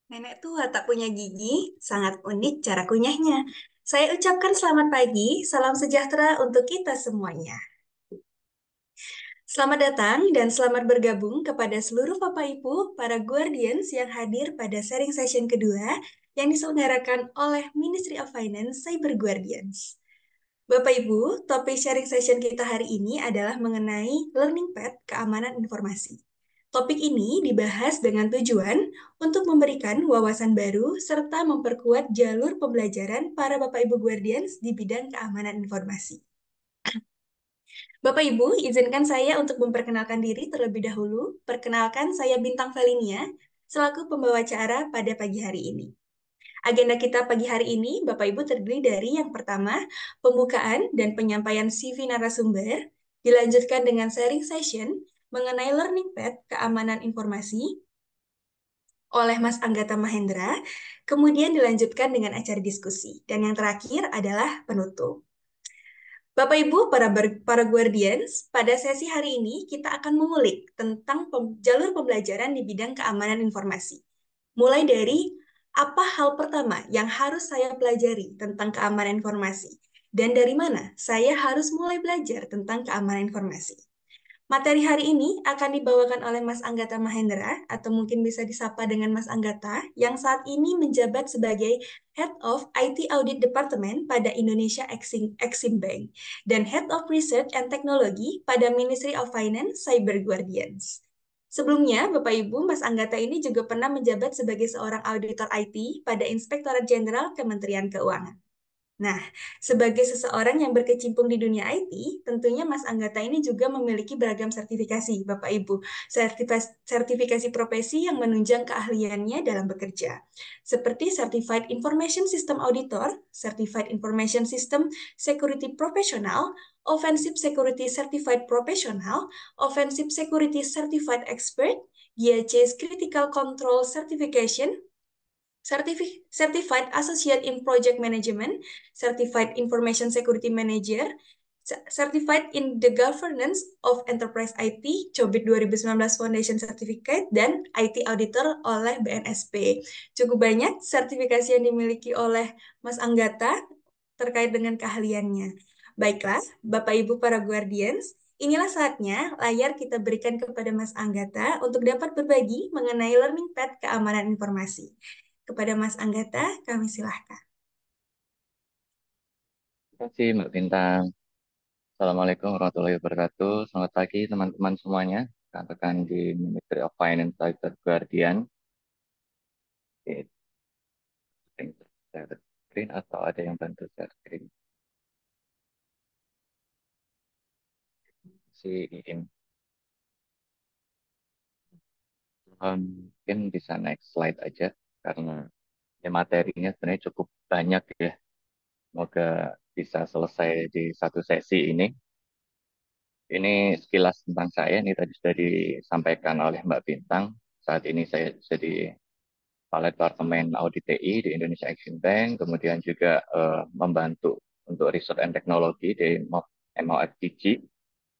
Nenek tua tak punya gigi, sangat unik cara kunyahnya. Saya ucapkan selamat pagi, salam sejahtera untuk kita semuanya. Selamat datang dan selamat bergabung kepada seluruh Bapak Ibu, para Guardians yang hadir pada sharing session kedua yang diselenggarakan oleh Ministry of Finance Cyber Guardians. Bapak Ibu, topik sharing session kita hari ini adalah mengenai Learning Path Keamanan Informasi. Topik ini dibahas dengan tujuan untuk memberikan wawasan baru serta memperkuat jalur pembelajaran para Bapak Ibu Guardians di bidang keamanan informasi. Bapak Ibu, izinkan saya untuk memperkenalkan diri terlebih dahulu. Perkenalkan, saya Bintang Velinia, selaku pembawa acara pada pagi hari ini. Agenda kita pagi hari ini, Bapak Ibu, terdiri dari yang pertama, pembukaan dan penyampaian CV narasumber, dilanjutkan dengan sharing session mengenai Learning Path Keamanan Informasi oleh Mas Anggata Mahendra, kemudian dilanjutkan dengan acara diskusi, dan yang terakhir adalah penutup. Bapak Ibu, para Guardians, pada sesi hari ini kita akan mengulik tentang jalur pembelajaran di bidang keamanan informasi. Mulai dari apa hal pertama yang harus saya pelajari tentang keamanan informasi, dan dari mana saya harus mulai belajar tentang keamanan informasi. Materi hari ini akan dibawakan oleh Mas Anggata Mahendra, atau mungkin bisa disapa dengan Mas Anggata, yang saat ini menjabat sebagai Head of IT Audit Department pada Indonesia Exim Bank dan Head of Research and Technology pada Ministry of Finance Cyber Guardians. Sebelumnya, Bapak Ibu, Mas Anggata ini juga pernah menjabat sebagai seorang auditor IT pada Inspektorat Jenderal Kementerian Keuangan. Nah, sebagai seseorang yang berkecimpung di dunia IT, tentunya Mas Anggata ini juga memiliki beragam sertifikasi, Bapak Ibu. Sertifikasi profesi yang menunjang keahliannya dalam bekerja. Seperti Certified Information System Auditor, Certified Information System Security Professional, Offensive Security Certified Professional, Offensive Security Certified Expert, GIACS Critical Control Certification, Certified Associate in Project Management, Certified Information Security Manager, Certified in the Governance of Enterprise IT, COBIT 2019 Foundation Certificate, dan IT Auditor oleh BNSP. Cukup banyak sertifikasi yang dimiliki oleh Mas Anggata terkait dengan keahliannya. Baiklah, Bapak Ibu para Guardians, inilah saatnya layar kita berikan kepada Mas Anggata untuk dapat berbagi mengenai Learning Path Keamanan Informasi. Kepada Mas Anggata, kami silahkan. Terima kasih Mbak Bintang. Assalamualaikum warahmatullahi wabarakatuh. Selamat pagi teman-teman semuanya. Rekan-rekan di Ministry of Finance Cyber Guardian. Oke, share screen atau ada yang bantu share screen? Si mungkin bisa next slide aja karena ya materinya sebenarnya cukup banyak ya. Semoga bisa selesai di satu sesi ini. Ini sekilas tentang saya. Ini tadi sudah disampaikan oleh Mbak Bintang. Saat ini saya jadi Kepala Departemen Audit TI di Indonesia Exim Bank, kemudian juga membantu untuk Research and Technology di MOFTG.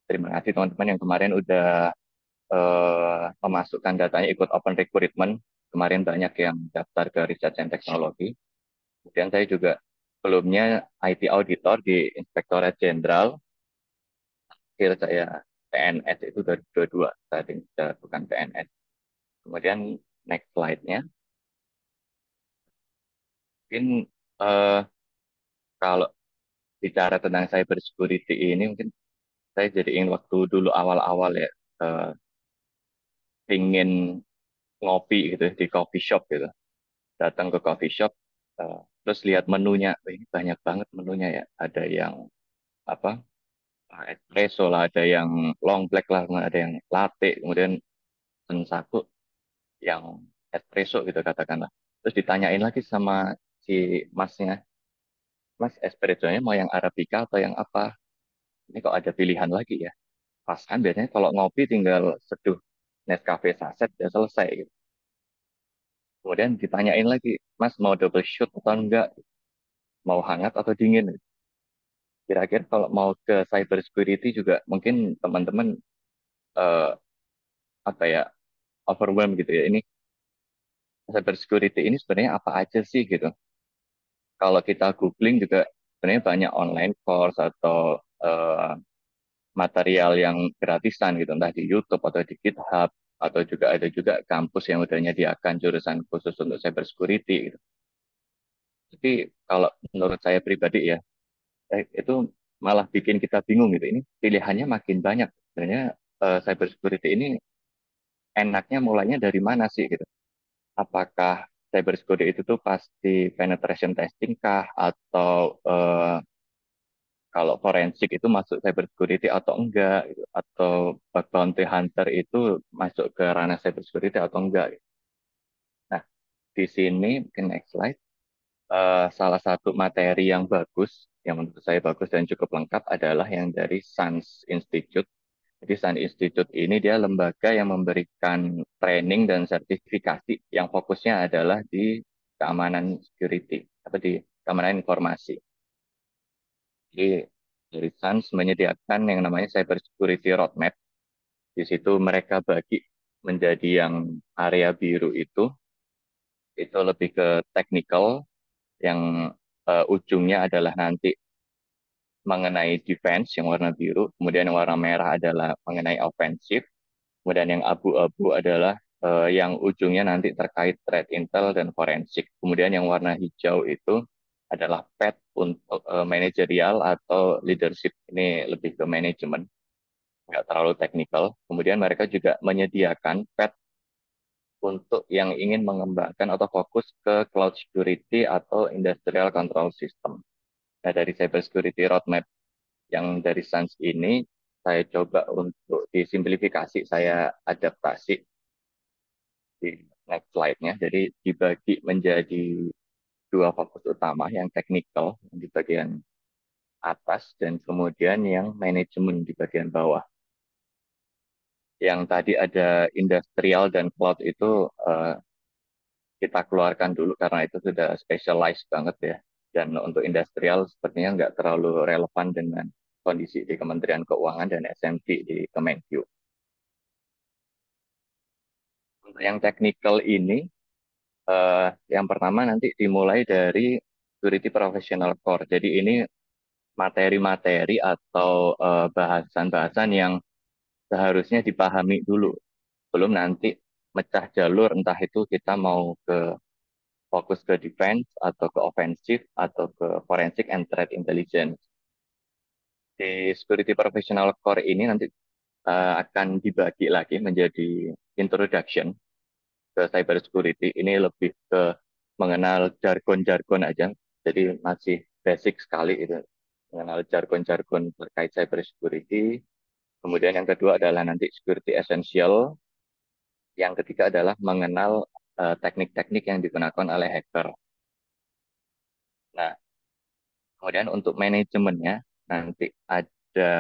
Terima kasih teman-teman yang kemarin udah memasukkan datanya ikut Open Recruitment. Kemarin banyak yang daftar ke Research and Technology. Kemudian saya juga sebelumnya IT Auditor di Inspektorat Jenderal. Akhir saya PNS itu dari 22, tadi sudah bukan PNS. Kemudian next slide-nya. Mungkin eh, kalau bicara tentang cyber security ini mungkin saya jadi ingin waktu dulu awal-awal ya eh, ingin ngopi gitu di coffee shop gitu, datang ke coffee shop terus lihat menunya. "Wah, ini banyak banget menunya ya, ada yang apa espresso lah, ada yang long black lah, kemudian ada yang latte, kemudian pesen satu yang espresso gitu katakanlah, terus ditanyain lagi sama si masnya, "Mas, espressonya mau yang arabica atau yang apa? Ini kok ada pilihan lagi ya?" Pas kan biasanya kalau ngopi tinggal seduh Nescafe saset udah selesai gitu. Kemudian ditanyain lagi, "Mas, mau double shot atau enggak? Mau hangat atau dingin?" Kira-kira kalau mau ke cyber security juga mungkin teman-teman eh, apa ya overwhelmed gitu ya. Ini cyber security ini sebenarnya apa aja sih gitu. Kalau kita googling juga sebenarnya banyak online course atau material yang gratisan gitu, entah di YouTube atau di GitHub, atau juga ada juga kampus yang udah menyediakan jurusan khusus untuk cyber security gitu. Tapi kalau menurut saya pribadi ya, itu malah bikin kita bingung gitu. Ini pilihannya makin banyak. Sebenarnya cyber security ini enaknya mulainya dari mana sih gitu? Apakah cyber security itu tuh pasti penetration testing kah? Atau kalau forensik itu masuk cyber security atau enggak? Gitu? Atau bug bounty hunter itu masuk ke ranah cyber security atau enggak? Gitu. Nah, di sini mungkin next slide. Salah satu materi yang bagus, yang menurut saya bagus dan cukup lengkap adalah yang dari SANS Institute. Jadi SANS Institute ini dia lembaga yang memberikan training dan sertifikasi yang fokusnya adalah di keamanan security, atau di keamanan informasi. Jadi dari SANS menyediakan yang namanya Cyber Security Roadmap. Di situ mereka bagi menjadi yang area biru itu lebih ke technical, yang ujungnya adalah nanti mengenai defense yang warna biru, kemudian yang warna merah adalah mengenai offensive, kemudian yang abu-abu adalah yang ujungnya nanti terkait threat intel dan forensik. Kemudian yang warna hijau itu adalah PET untuk manajerial atau leadership. Ini lebih ke manajemen, nggak terlalu teknikal. Kemudian mereka juga menyediakan PET untuk yang ingin mengembangkan atau fokus ke cloud security atau industrial control system. Nah, dari cyber security roadmap yang dari Sans ini, saya coba untuk disimplifikasi, saya adaptasi di next slide-nya. Jadi dibagi menjadi dua fokus utama, yang teknikal di bagian atas dan kemudian yang manajemen di bagian bawah. Yang tadi ada industrial dan cloud itu kita keluarkan dulu karena itu sudah specialized banget ya. Dan untuk industrial sepertinya nggak terlalu relevan dengan kondisi di Kementerian Keuangan dan SMT di Kemenkyu. Untuk yang technical ini, yang pertama nanti dimulai dari security professional core. Jadi ini materi-materi atau bahasan-bahasan yang seharusnya dipahami dulu, belum nanti mecah jalur, entah itu kita mau ke fokus ke defense atau ke offensive atau ke forensic and threat intelligence. Di security professional core ini nanti akan dibagi lagi menjadi introduction ke cyber security. Ini lebih ke mengenal jargon-jargon aja. Jadi masih basic sekali itu, mengenal jargon-jargon terkait cyber security. Kemudian yang kedua adalah nanti security essential. Yang ketiga adalah mengenal teknik-teknik yang digunakan oleh hacker. Nah, kemudian untuk manajemennya nanti ada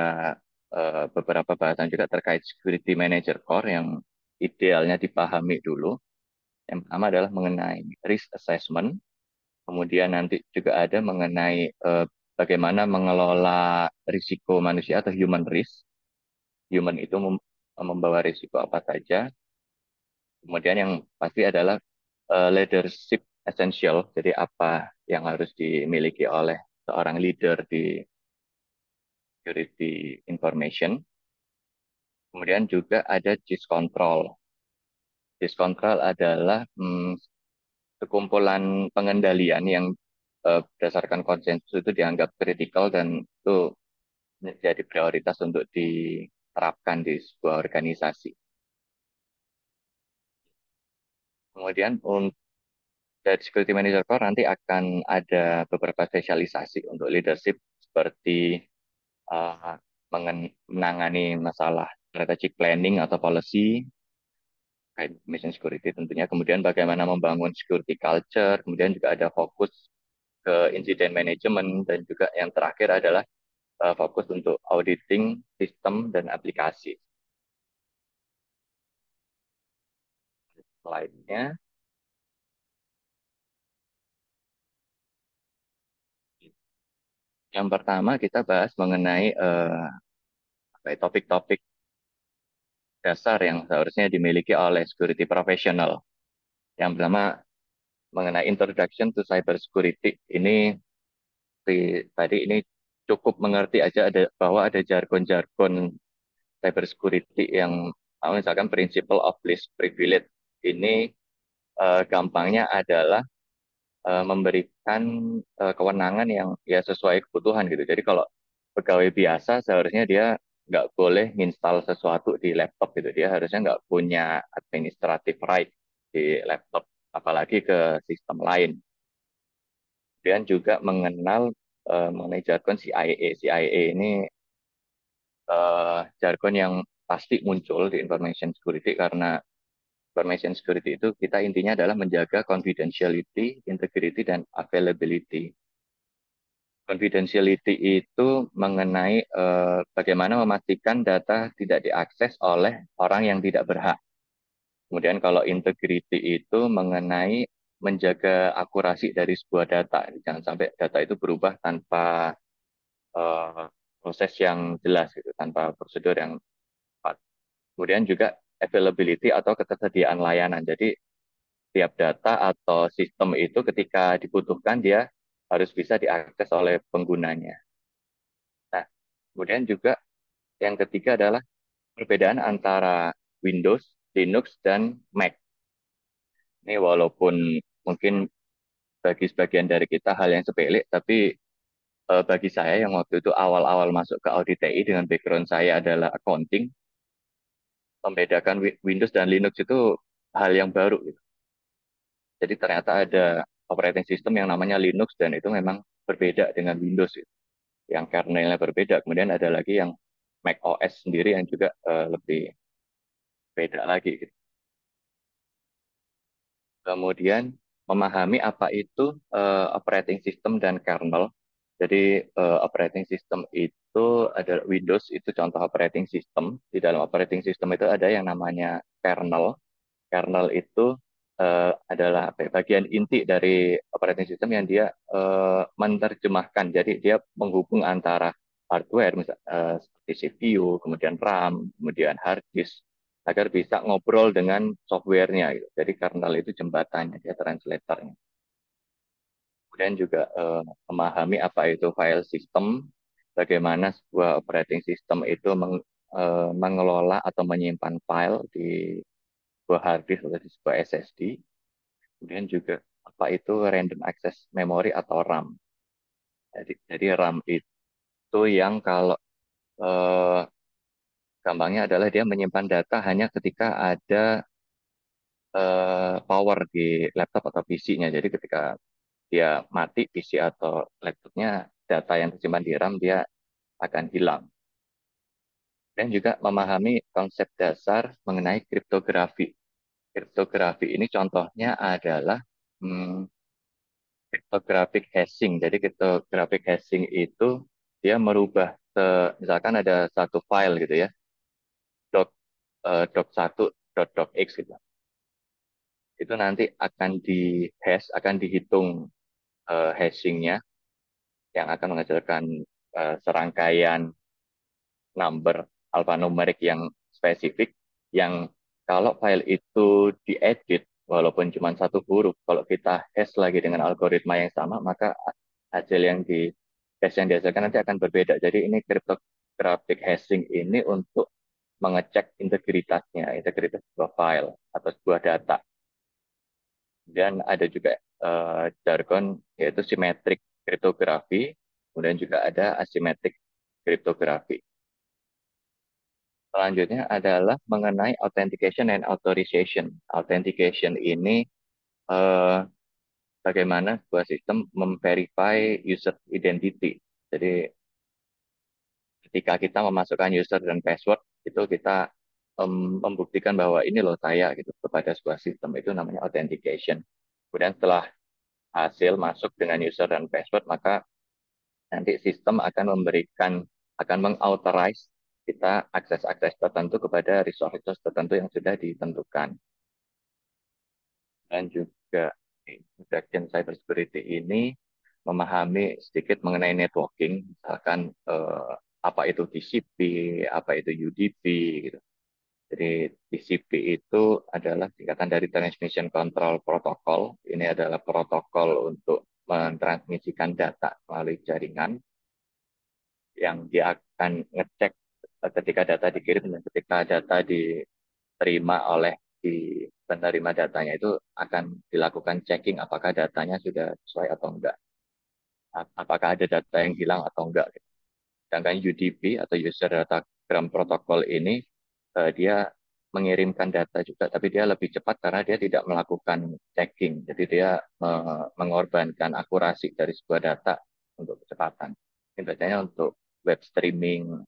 beberapa bahasan juga terkait security manager core yang idealnya dipahami dulu. Yang pertama adalah mengenai risk assessment, kemudian nanti juga ada mengenai bagaimana mengelola risiko manusia atau human risk. Human itu membawa risiko apa saja. Kemudian yang pasti adalah leadership essential. Jadi apa yang harus dimiliki oleh seorang leader di security information. Kemudian juga ada GIS control. GIS control adalah sekumpulan pengendalian yang berdasarkan konsensus itu dianggap kritikal dan itu menjadi prioritas untuk diterapkan di sebuah organisasi. Kemudian dari security manager core nanti akan ada beberapa spesialisasi untuk leadership seperti uh, menangani masalah strategic planning atau policy, kayak mission security tentunya, kemudian bagaimana membangun security culture, kemudian juga ada fokus ke incident management, dan juga yang terakhir adalah fokus untuk auditing sistem dan aplikasi. Slide-nya, yang pertama kita bahas mengenai topik-topik dasar yang seharusnya dimiliki oleh security professional. Yang pertama mengenai Introduction to Cybersecurity ini tadi ini cukup mengerti aja bahwa ada jargon-jargon cybersecurity yang misalkan principle of least privilege ini gampangnya adalah memberikan kewenangan yang ya sesuai kebutuhan gitu. Jadi kalau pegawai biasa seharusnya dia nggak boleh install sesuatu di laptop gitu. Dia harusnya nggak punya administrative right di laptop, apalagi ke sistem lain. Kemudian juga mengenal mengenai jargon CIA. CIA ini jargon yang pasti muncul di information security karena information security itu kita intinya adalah menjaga confidentiality, integrity, dan availability. Confidentiality itu mengenai bagaimana memastikan data tidak diakses oleh orang yang tidak berhak. Kemudian kalau integrity itu mengenai menjaga akurasi dari sebuah data. Jangan sampai data itu berubah tanpa eh, proses yang jelas gitu, tanpa prosedur yang tepat. Kemudian juga availability atau ketersediaan layanan. Jadi tiap data atau sistem itu ketika dibutuhkan dia harus bisa diakses oleh penggunanya. Nah, kemudian juga yang ketiga adalah perbedaan antara Windows, Linux, dan Mac. Ini walaupun mungkin bagi sebagian dari kita hal yang sepele, tapi bagi saya yang waktu itu awal-awal masuk ke audit TI dengan background saya adalah accounting, membedakan Windows dan Linux itu hal yang baru gitu. Jadi ternyata ada operating system yang namanya Linux dan itu memang berbeda dengan Windows gitu. Yang kernelnya berbeda. Kemudian ada lagi yang Mac OS sendiri yang juga lebih beda lagi gitu. Kemudian memahami apa itu operating system dan kernel. Jadi operating system itu ada Windows itu contoh operating system. Di dalam operating system itu ada yang namanya kernel. Kernel itu adalah apa ya, bagian inti dari operating system yang dia menerjemahkan. Jadi dia menghubung antara hardware, seperti CPU, kemudian RAM, kemudian hard disk, agar bisa ngobrol dengan softwarenya. Gitu. Jadi kernel itu jembatannya, dia translatornya. Kemudian juga memahami apa itu file system, bagaimana sebuah operating system itu mengelola atau menyimpan file di sebuah hard disk atau di sebuah SSD. Kemudian juga apa itu random access memory atau RAM. Jadi RAM itu yang kalau eh, gampangnya adalah dia menyimpan data hanya ketika ada power di laptop atau PC-nya. Jadi ketika dia mati PC atau laptopnya, data yang tersimpan di RAM dia akan hilang. Dan juga memahami konsep dasar mengenai kriptografi. Kriptografi ini contohnya adalah hmm, cryptographic hashing. Jadi cryptographic hashing itu dia merubah misalkan ada satu file gitu ya, doc doc 1 doc x gitu. Itu nanti akan di hash, akan dihitung hashingnya yang akan menghasilkan serangkaian number alfanumerik yang spesifik yang kalau file itu diedit walaupun cuma satu huruf, kalau kita hash lagi dengan algoritma yang sama, maka hasil yang di hash yang dihasilkan nanti akan berbeda. Jadi ini cryptographic hashing ini untuk mengecek integritasnya, integritas sebuah file atau sebuah data. Dan ada juga jargon yaitu symmetric cryptography, kemudian juga ada asymmetric cryptography. Selanjutnya adalah mengenai authentication and authorization. Authentication ini eh, bagaimana sebuah sistem memverify user identity. Jadi ketika kita memasukkan user dan password, itu kita membuktikan bahwa ini loh saya gitu kepada sebuah sistem, itu namanya authentication. Kemudian setelah hasil masuk dengan user dan password, maka nanti sistem akan akan mengauthorize kita akses-akses tertentu kepada resource-resource tertentu yang sudah ditentukan. Dan juga introduction cybersecurity ini memahami sedikit mengenai networking, misalkan apa itu TCP, apa itu UDP, gitu. Jadi TCP itu adalah singkatan dari Transmission Control Protocol. Ini adalah protokol untuk mentransmisikan data melalui jaringan yang dia akan ngecek ketika data dikirim dan ketika data diterima oleh di penerima datanya itu akan dilakukan checking apakah datanya sudah sesuai atau enggak, apakah ada data yang hilang atau enggak. Sedangkan UDP atau User Datagram Protocol ini dia mengirimkan data juga, tapi dia lebih cepat karena dia tidak melakukan checking. Jadi dia mengorbankan akurasi dari sebuah data untuk kecepatan. Ini biasanya untuk web streaming,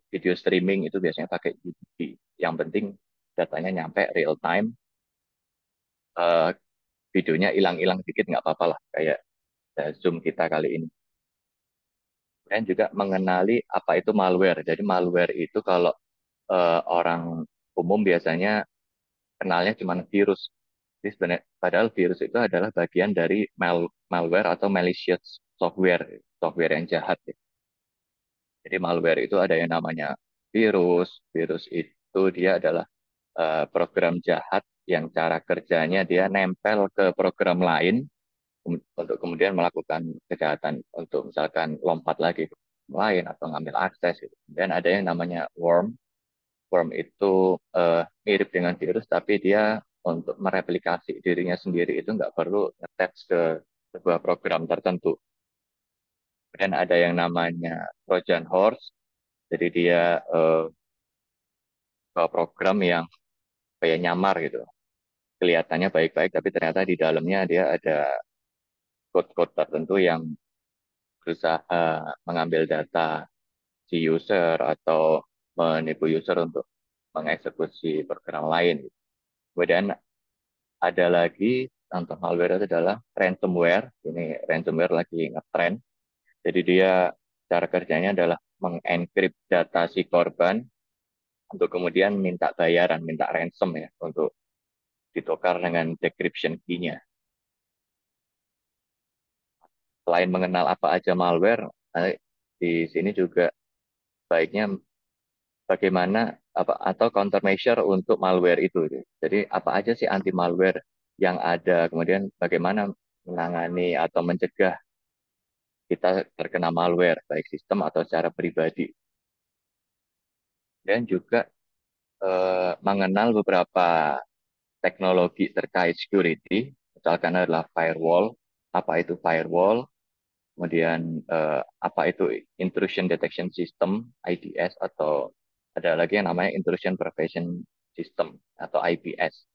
video streaming itu biasanya pakai UDP. Yang penting datanya nyampe real time, eh, videonya hilang-hilang dikit nggak apa-apa lah, kayak Zoom kita kali ini. Dan juga mengenali apa itu malware. Jadi malware itu kalau orang umum biasanya kenalnya cuma virus. Jadi sebenarnya, padahal virus itu adalah bagian dari malware atau malicious software, software yang jahat. Ya. Jadi malware itu ada yang namanya virus. Virus itu dia adalah program jahat yang cara kerjanya dia nempel ke program lain untuk kemudian melakukan kejahatan, untuk misalkan lompat lagi ke program lain atau ngambil akses. Gitu. Dan ada yang namanya worm. Worm itu mirip dengan virus, tapi dia untuk mereplikasi dirinya sendiri itu nggak perlu nge ke sebuah program tertentu. Dan ada yang namanya Trojan Horse, jadi dia program yang kayak nyamar gitu. Kelihatannya baik-baik, tapi ternyata di dalamnya dia ada code-code tertentu yang berusaha mengambil data si user atau menipu user untuk mengeksekusi program lain. Kemudian ada lagi contoh malware itu adalah ransomware. Ini ransomware lagi ngetrend. Jadi dia cara kerjanya adalah mengenkrip data si korban untuk kemudian minta bayaran, minta ransom ya untuk ditukar dengan decryption key-nya. Selain mengenal apa aja malware, di sini juga baiknya bagaimana apa atau countermeasure untuk malware itu. Jadi apa aja sih anti malware yang ada, kemudian bagaimana menangani atau mencegah kita terkena malware, baik sistem atau secara pribadi. Dan juga mengenal beberapa teknologi terkait security, misalkan adalah firewall, apa itu firewall, kemudian apa itu intrusion detection system, IDS, atau ada lagi yang namanya intrusion prevention system atau IPS.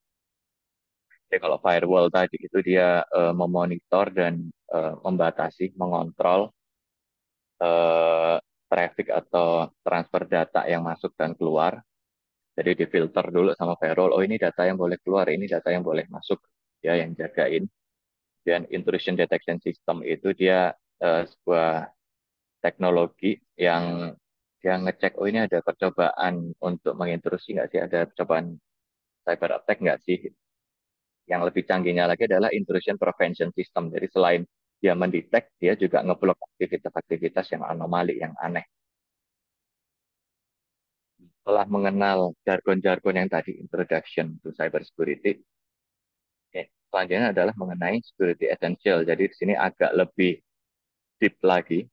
Jadi kalau firewall tadi itu dia memonitor dan membatasi, mengontrol eh, traffic atau transfer data yang masuk dan keluar. Jadi difilter dulu sama firewall, oh ini data yang boleh keluar, ini data yang boleh masuk, ya yang jagain. Dan intrusion detection system itu dia sebuah teknologi yang ngecek, oh ini ada percobaan untuk mengintrusi nggak sih, ada percobaan cyber attack nggak sih. Yang lebih canggihnya lagi adalah intrusion prevention system. Jadi selain dia mendetek, dia juga ngeblok aktivitas-aktivitas yang anomali, yang aneh. Setelah mengenal jargon-jargon yang tadi, introduction to cybersecurity, selanjutnya adalah mengenai security essential. Jadi di sini agak lebih deep lagi,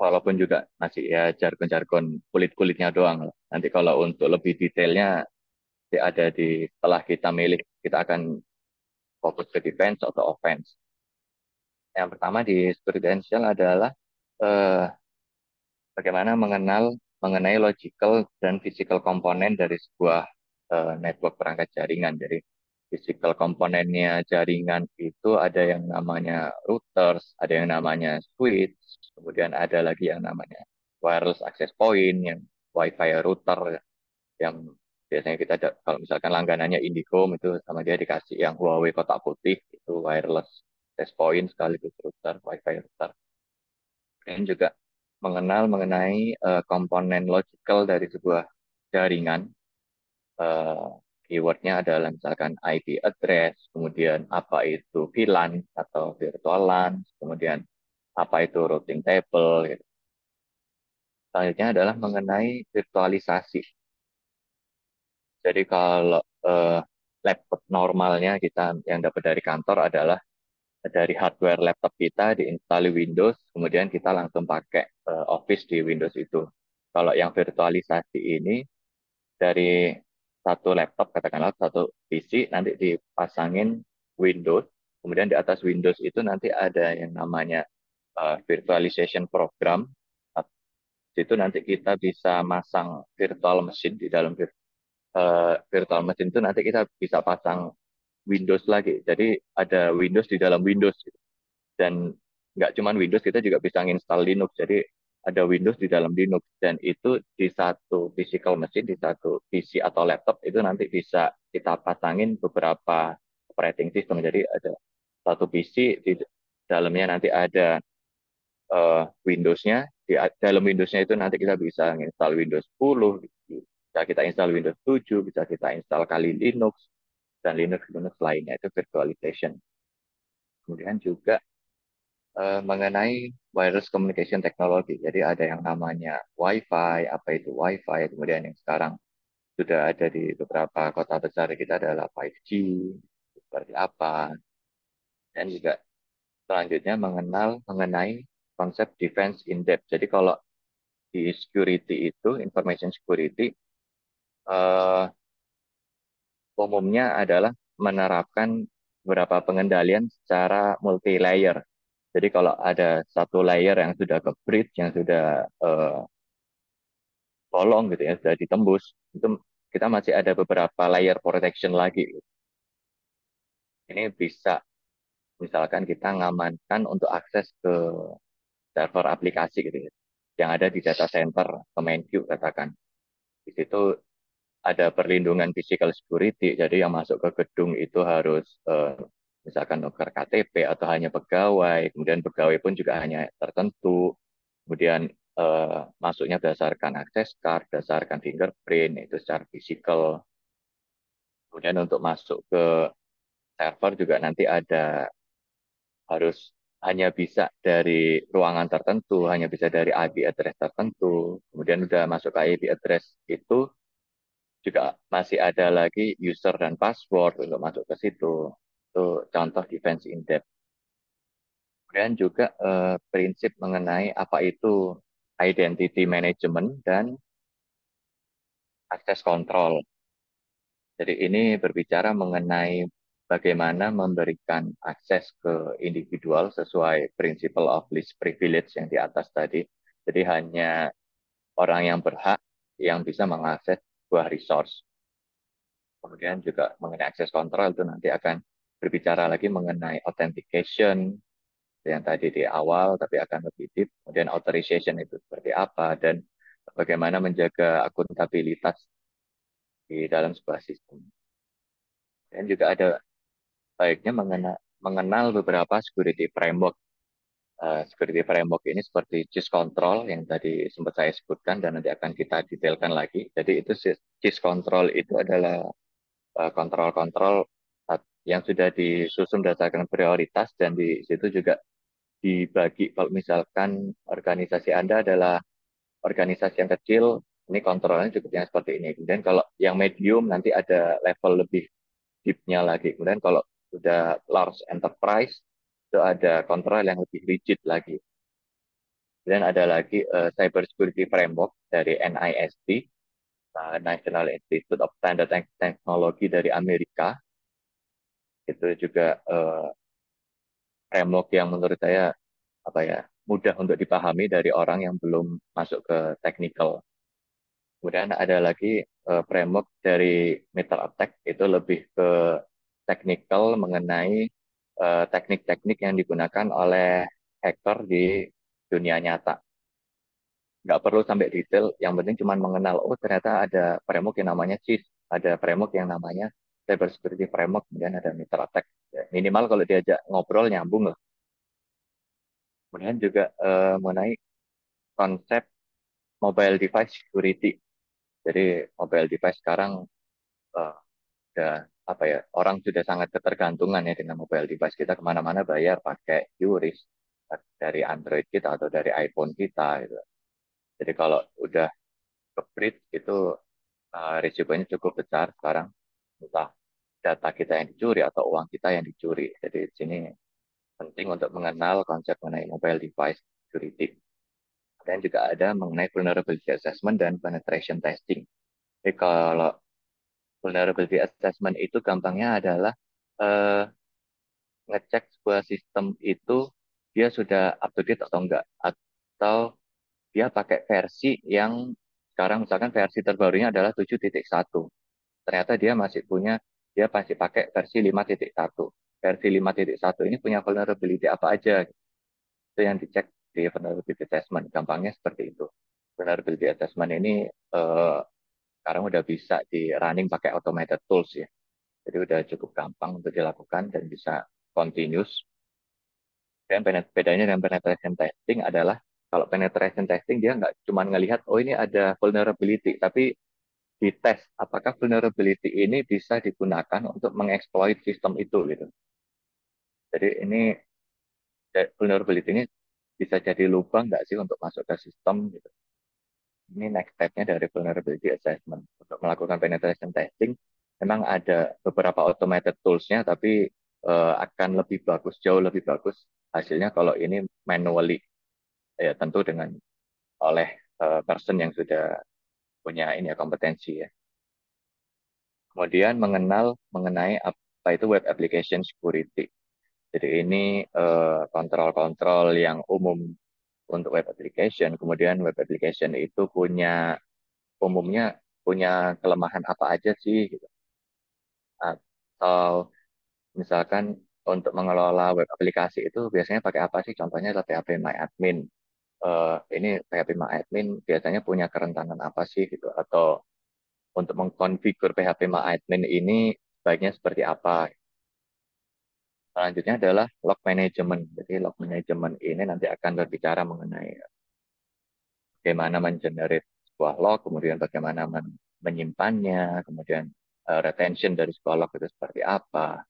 walaupun juga masih ya jargon-jargon kulit-kulitnya doang lah. Nanti kalau untuk lebih detailnya ada di setelah kita milih, kita akan fokus ke defense atau offense. Yang pertama di security essential adalah eh, bagaimana mengenai logical dan physical komponen dari sebuah network perangkat jaringan. Jadi physical komponennya jaringan itu ada yang namanya routers, ada yang namanya switch, kemudian ada lagi yang namanya wireless access point, yang wifi router, yang biasanya kita ada, kalau misalkan langganannya IndiHome itu sama dia dikasih yang Huawei kotak putih, itu wireless access point sekaligus router, wifi router. Dan juga mengenal mengenai komponen logical dari sebuah jaringan. Eh, Keywordnya adalah misalkan IP address, kemudian apa itu VLAN atau virtual LAN, kemudian apa itu routing table. Gitu. Selanjutnya adalah mengenai virtualisasi. Jadi kalau laptop normalnya kita yang dapat dari kantor adalah dari hardware laptop kita diinstal Windows, kemudian kita langsung pakai Office di Windows itu. Kalau yang virtualisasi ini dari satu laptop, katakanlah satu PC, nanti dipasangin Windows, kemudian di atas Windows itu nanti ada yang namanya virtualization program. Di situ nanti kita bisa masang virtual machine di dalam virtual machine itu nanti kita bisa pasang Windows lagi. Jadi ada Windows di dalam Windows gitu. Dan nggak cuma Windows, kita juga bisa install Linux. Jadi ada Windows di dalam Linux dan itu di satu physical machine, di satu PC atau laptop itu nanti bisa kita pasangin beberapa operating system. Jadi ada satu PC di dalamnya nanti ada Windows-nya. Di dalam Windows-nya itu nanti kita bisa install Windows 10, bisa kita install Windows 7, bisa kita install kali Linux dan Linux lainnya itu virtualization. Kemudian juga mengenai wireless communication technology. Jadi ada yang namanya Wi-Fi, apa itu Wi-Fi, kemudian yang sekarang sudah ada di beberapa kota besar kita adalah 5G, seperti apa, dan juga selanjutnya mengenai konsep defense in depth. Jadi kalau di security itu, information security, eh, umumnya adalah menerapkan beberapa pengendalian secara multi layer. Jadi kalau ada satu layer yang sudah ke breach, yang sudah bolong gitu ya, sudah ditembus, itu kita masih ada beberapa layer protection lagi. Ini bisa misalkan kita ngamankan untuk akses ke server aplikasi gitu ya, yang ada di data center Kemenq katakan. Di situ ada perlindungan physical security, jadi yang masuk ke gedung itu harus misalkan nuker KTP atau hanya pegawai, kemudian pegawai pun juga hanya tertentu, kemudian masuknya berdasarkan access card, berdasarkan fingerprint, itu secara fisikal. Kemudian untuk masuk ke server juga nanti ada harus hanya bisa dari ruangan tertentu, hanya bisa dari IP address tertentu. Kemudian udah masuk ke IP address itu juga masih ada lagi user dan password untuk masuk ke situ. Itu contoh defense in depth. Kemudian juga prinsip mengenai apa itu identity management dan access control. Jadi ini berbicara mengenai bagaimana memberikan akses ke individual sesuai principle of least privilege yang di atas tadi. Jadi hanya orang yang berhak yang bisa mengakses sebuah resource. Kemudian juga mengenai access control itu nanti akan berbicara lagi mengenai authentication yang tadi di awal, tapi akan lebih deep. Kemudian authorization itu seperti apa dan bagaimana menjaga akuntabilitas di dalam sebuah sistem. Dan juga ada baiknya mengenal beberapa security framework. Security framework ini seperti CIS control yang tadi sempat saya sebutkan dan nanti akan kita detailkan lagi. Jadi itu CIS control itu adalah kontrol-kontrol yang sudah disusun berdasarkan prioritas dan di situ juga dibagi kalau misalkan organisasi Anda adalah organisasi yang kecil, ini kontrolnya cukup yang seperti ini. Kemudian kalau yang medium nanti ada level lebih deep-nya lagi. Kemudian kalau sudah large enterprise itu ada kontrol yang lebih rigid lagi. Kemudian ada lagi cyber security framework dari NIST, National Institute of Standard and Technology dari Amerika. Itu juga framework yang menurut saya apa ya mudah untuk dipahami dari orang yang belum masuk ke technical. Kemudian ada lagi framework dari Metal Attack itu lebih ke technical mengenai teknik-teknik yang digunakan oleh hacker di dunia nyata. Nggak perlu sampai detail, yang penting cuma mengenal, oh ternyata ada framework yang namanya CIS, ada framework yang namanya Cyber Security Framework, kemudian ada Metal Attack. Ya, minimal kalau diajak ngobrol nyambung lah. Kemudian juga mengenai konsep mobile device security. Jadi mobile device sekarang eh, udah apa ya orang sudah sangat ketergantungan ya dengan mobile device kita kemana-mana bayar pakai QRIS dari Android kita atau dari iPhone kita gitu. Jadi kalau udah kebrit itu risikonya cukup besar sekarang, entah data kita yang dicuri atau uang kita yang dicuri. Jadi di sini penting untuk mengenal konsep mengenai mobile device security. Dan juga ada mengenai vulnerability assessment dan penetration testing. Jadi kalau vulnerability assessment itu gampangnya adalah eh, ngecek sebuah sistem itu dia sudah up to date atau enggak, atau dia pakai versi yang sekarang misalkan versi terbarunya adalah 7.1. Ternyata dia masih pakai versi 5.1. Versi 5.1 ini punya vulnerability apa aja? Itu yang dicek di vulnerability assessment. Gampangnya seperti itu. Vulnerability assessment ini eh, sekarang udah bisa di running pakai automated tools ya. Jadi udah cukup gampang untuk dilakukan dan bisa continuous. Dan bedanya dengan penetration testing adalah kalau penetration testing dia nggak cuma ngelihat oh ini ada vulnerability, tapi dites apakah vulnerability ini bisa digunakan untuk mengeksploit sistem itu gitu. Jadi ini vulnerability ini bisa jadi lubang nggak sih untuk masuk ke sistem gitu. Ini next step-nya dari vulnerability assessment. Untuk melakukan penetration testing, memang ada beberapa automated tools-nya, tapi akan lebih bagus, jauh lebih bagus hasilnya kalau ini manually, ya tentu dengan oleh person yang sudah punya ini ya kompetensi ya. Kemudian mengenai apa itu web application security. Jadi ini kontrol-kontrol yang umum untuk web application. Kemudian web application itu umumnya punya kelemahan apa aja sih gitu. Atau misalkan untuk mengelola web aplikasi itu biasanya pakai apa sih? Contohnya adalah PHP MyAdmin. Ini PHP MyAdmin biasanya punya kerentanan apa sih gitu? Atau untuk mengkonfigur PHP MyAdmin ini baiknya seperti apa? Selanjutnya adalah log management. Jadi log management ini nanti akan berbicara mengenai bagaimana mengenerate sebuah log, kemudian bagaimana menyimpannya, kemudian retention dari sebuah log itu seperti apa.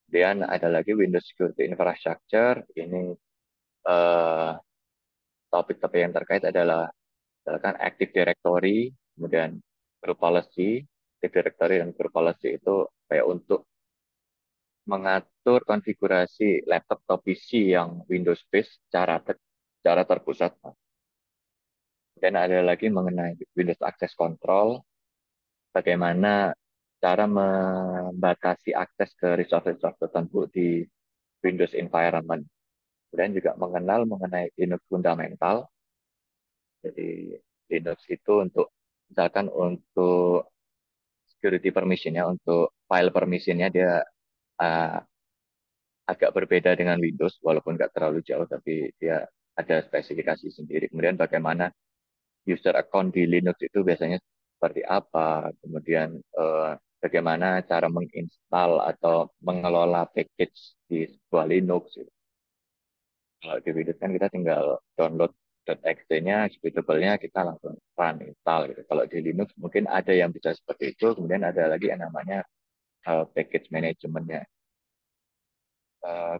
Kemudian ada lagi Windows Security Infrastructure. Ini eh, topik-topik yang terkait adalah misalkan Active Directory, kemudian Group Policy. Active Directory dan Group Policy itu kayak untuk mengatur konfigurasi laptop atau PC yang Windows based secara terpusat. Dan ada lagi mengenai Windows Access Control, bagaimana cara membatasi akses ke resource-resource tertentu di Windows environment. Kemudian juga mengenal mengenai Linux fundamental. Jadi Linux itu untuk misalkan untuk security permission-nya, untuk file permission-nya dia uh, agak berbeda dengan Windows, walaupun nggak terlalu jauh, tapi dia ada spesifikasi sendiri. Kemudian bagaimana user account di Linux itu biasanya seperti apa, kemudian bagaimana cara menginstal atau mengelola package di sebuah Linux. Gitu. Kalau di Windows kan kita tinggal download .exe-nya, executable-nya kita langsung run install gitu. Kalau di Linux mungkin ada yang bisa seperti itu, kemudian ada lagi yang namanya package management-nya.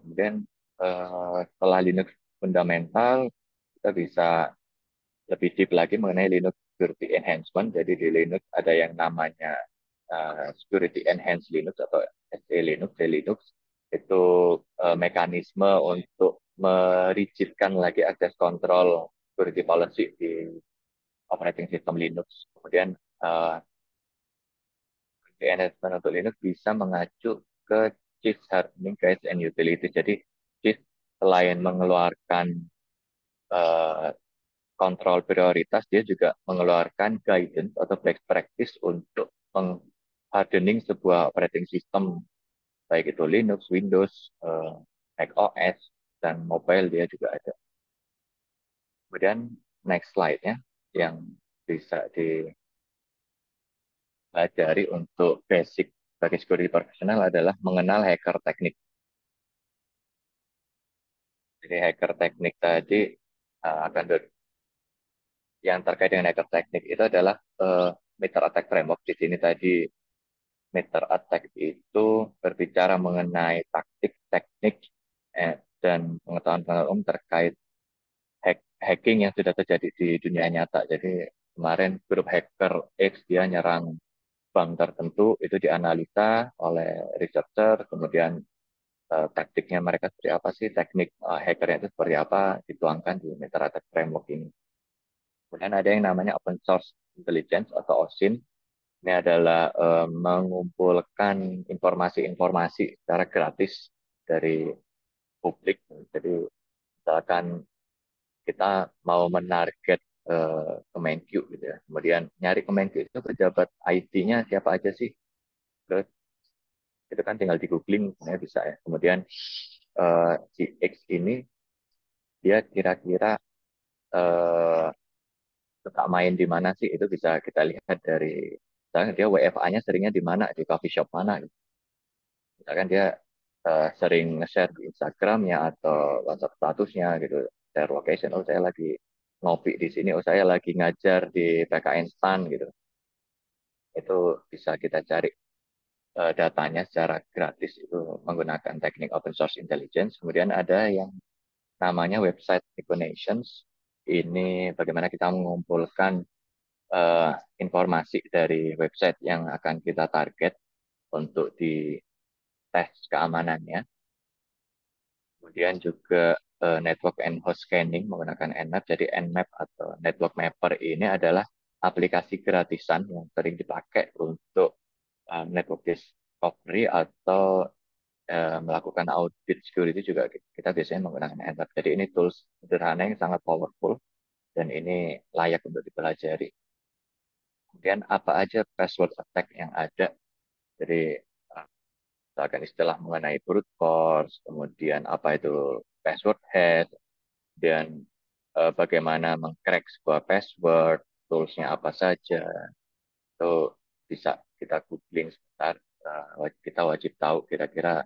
Kemudian setelah Linux fundamental, kita bisa lebih deep lagi mengenai Linux Security Enhancement. Jadi di Linux ada yang namanya Security Enhanced Linux atau SE Linux, C Linux. Itu mekanisme untuk merigidkan lagi akses kontrol security policy di operating system Linux. Kemudian uh, security enhancement untuk Linux bisa mengacu ke chief hardening guides and utilities. Jadi chief selain mengeluarkan uh, kontrol prioritas, dia juga mengeluarkan guidance atau best practice untuk menghardening sebuah operating system, baik itu Linux, Windows, Mac OS, dan mobile dia juga ada. Kemudian next slide-nya yang bisa dipelajari untuk basic bagi security professional adalah mengenal hacker teknik. Jadi hacker teknik tadi akan yang terkait dengan hacker teknik itu adalah meter attack framework. Di sini tadi meter attack itu berbicara mengenai taktik, teknik, dan pengetahuan-pengetahuan umum terkait hacking yang sudah terjadi di dunia nyata. Jadi kemarin grup hacker X dia nyerang bank tertentu, itu dianalisa oleh researcher, kemudian taktiknya mereka seperti apa sih, teknik hackernya itu seperti apa, dituangkan di MetaRated Framework ini. Kemudian ada yang namanya Open Source Intelligence atau OSINT. Ini adalah mengumpulkan informasi-informasi secara gratis dari publik. Jadi misalkan kita mau menarget Kemenq gitu ya. Kemudian nyari Kemenq itu pejabat IT-nya siapa aja sih? Terus itu kan tinggal di googling sebenarnya bisa ya. Kemudian si X ini dia kira-kira eh, suka main di mana sih? Itu bisa kita lihat dari misalnya dia WFA-nya seringnya di mana, di coffee shop mana gitu. Misalkan dia sering nge-share di Instagramnya atau WhatsApp statusnya gitu, share location, oh saya lagi ngopi di sini, oh saya lagi ngajar di PKN STAN gitu. Itu bisa kita cari datanya secara gratis itu menggunakan teknik open source intelligence. Kemudian ada yang namanya website reconnaissance. Ini bagaimana kita mengumpulkan eh, informasi dari website yang akan kita target untuk dites keamanannya. Kemudian juga network and host scanning menggunakan Nmap. Jadi Nmap atau network mapper ini adalah aplikasi gratisan yang sering dipakai untuk network discovery atau melakukan audit security juga kita biasanya menggunakan Nmap. Jadi ini tools sederhana yang sangat powerful dan ini layak untuk dipelajari. Kemudian apa aja password attack yang ada? Jadi misalkan istilah mengenai brute force, kemudian apa itu password hash, dan bagaimana mengcrack sebuah password, toolsnya apa saja, itu bisa kita googling sebentar. Kita wajib tahu kira-kira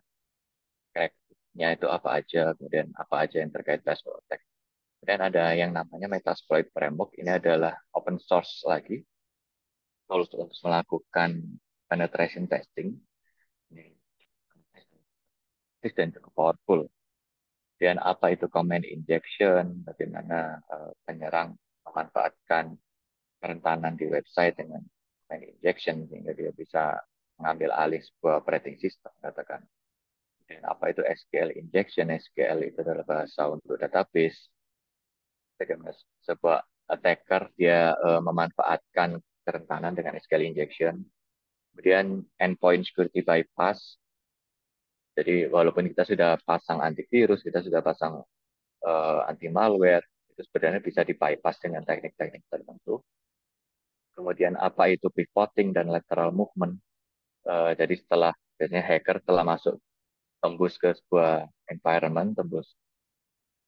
cracknya itu apa aja, kemudian apa aja yang terkait password attack. Kemudian ada yang namanya Metasploit Framework, ini adalah open source lagi, tools untuk melakukan penetration testing. Ini dan cukup powerful. Dan apa itu command injection, bagaimana penyerang memanfaatkan kerentanan di website dengan command injection sehingga dia bisa mengambil alih sebuah operating system, katakan. Dan apa itu SQL injection? SQL itu adalah bahasa untuk database. Bagaimana sebuah attacker dia memanfaatkan kerentanan dengan SQL injection. Kemudian endpoint security bypass. Jadi walaupun kita sudah pasang antivirus, kita sudah pasang anti malware, itu sebenarnya bisa di bypass dengan teknik-teknik tertentu. Kemudian apa itu pivoting dan lateral movement? Jadi setelah biasanya hacker telah masuk tembus ke sebuah environment, tembus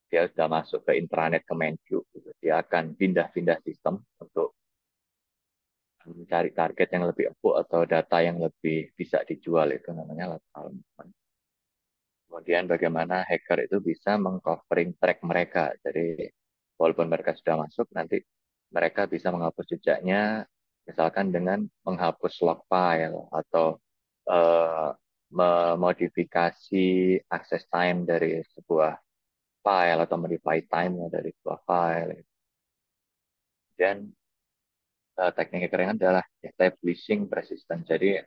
dia sudah masuk ke intranet Kemenq, gitu. Dia akan pindah-pindah sistem untuk mencari target yang lebih empuk atau data yang lebih bisa dijual, itu namanya lateral movement. Kemudian bagaimana hacker itu bisa mengcovering track mereka. Jadi walaupun mereka sudah masuk, nanti mereka bisa menghapus jejaknya, misalkan dengan menghapus log file atau eh, memodifikasi access time dari sebuah file atau modify time dari sebuah file. Dan teknik hacker yang adalah establishing persistence. Jadi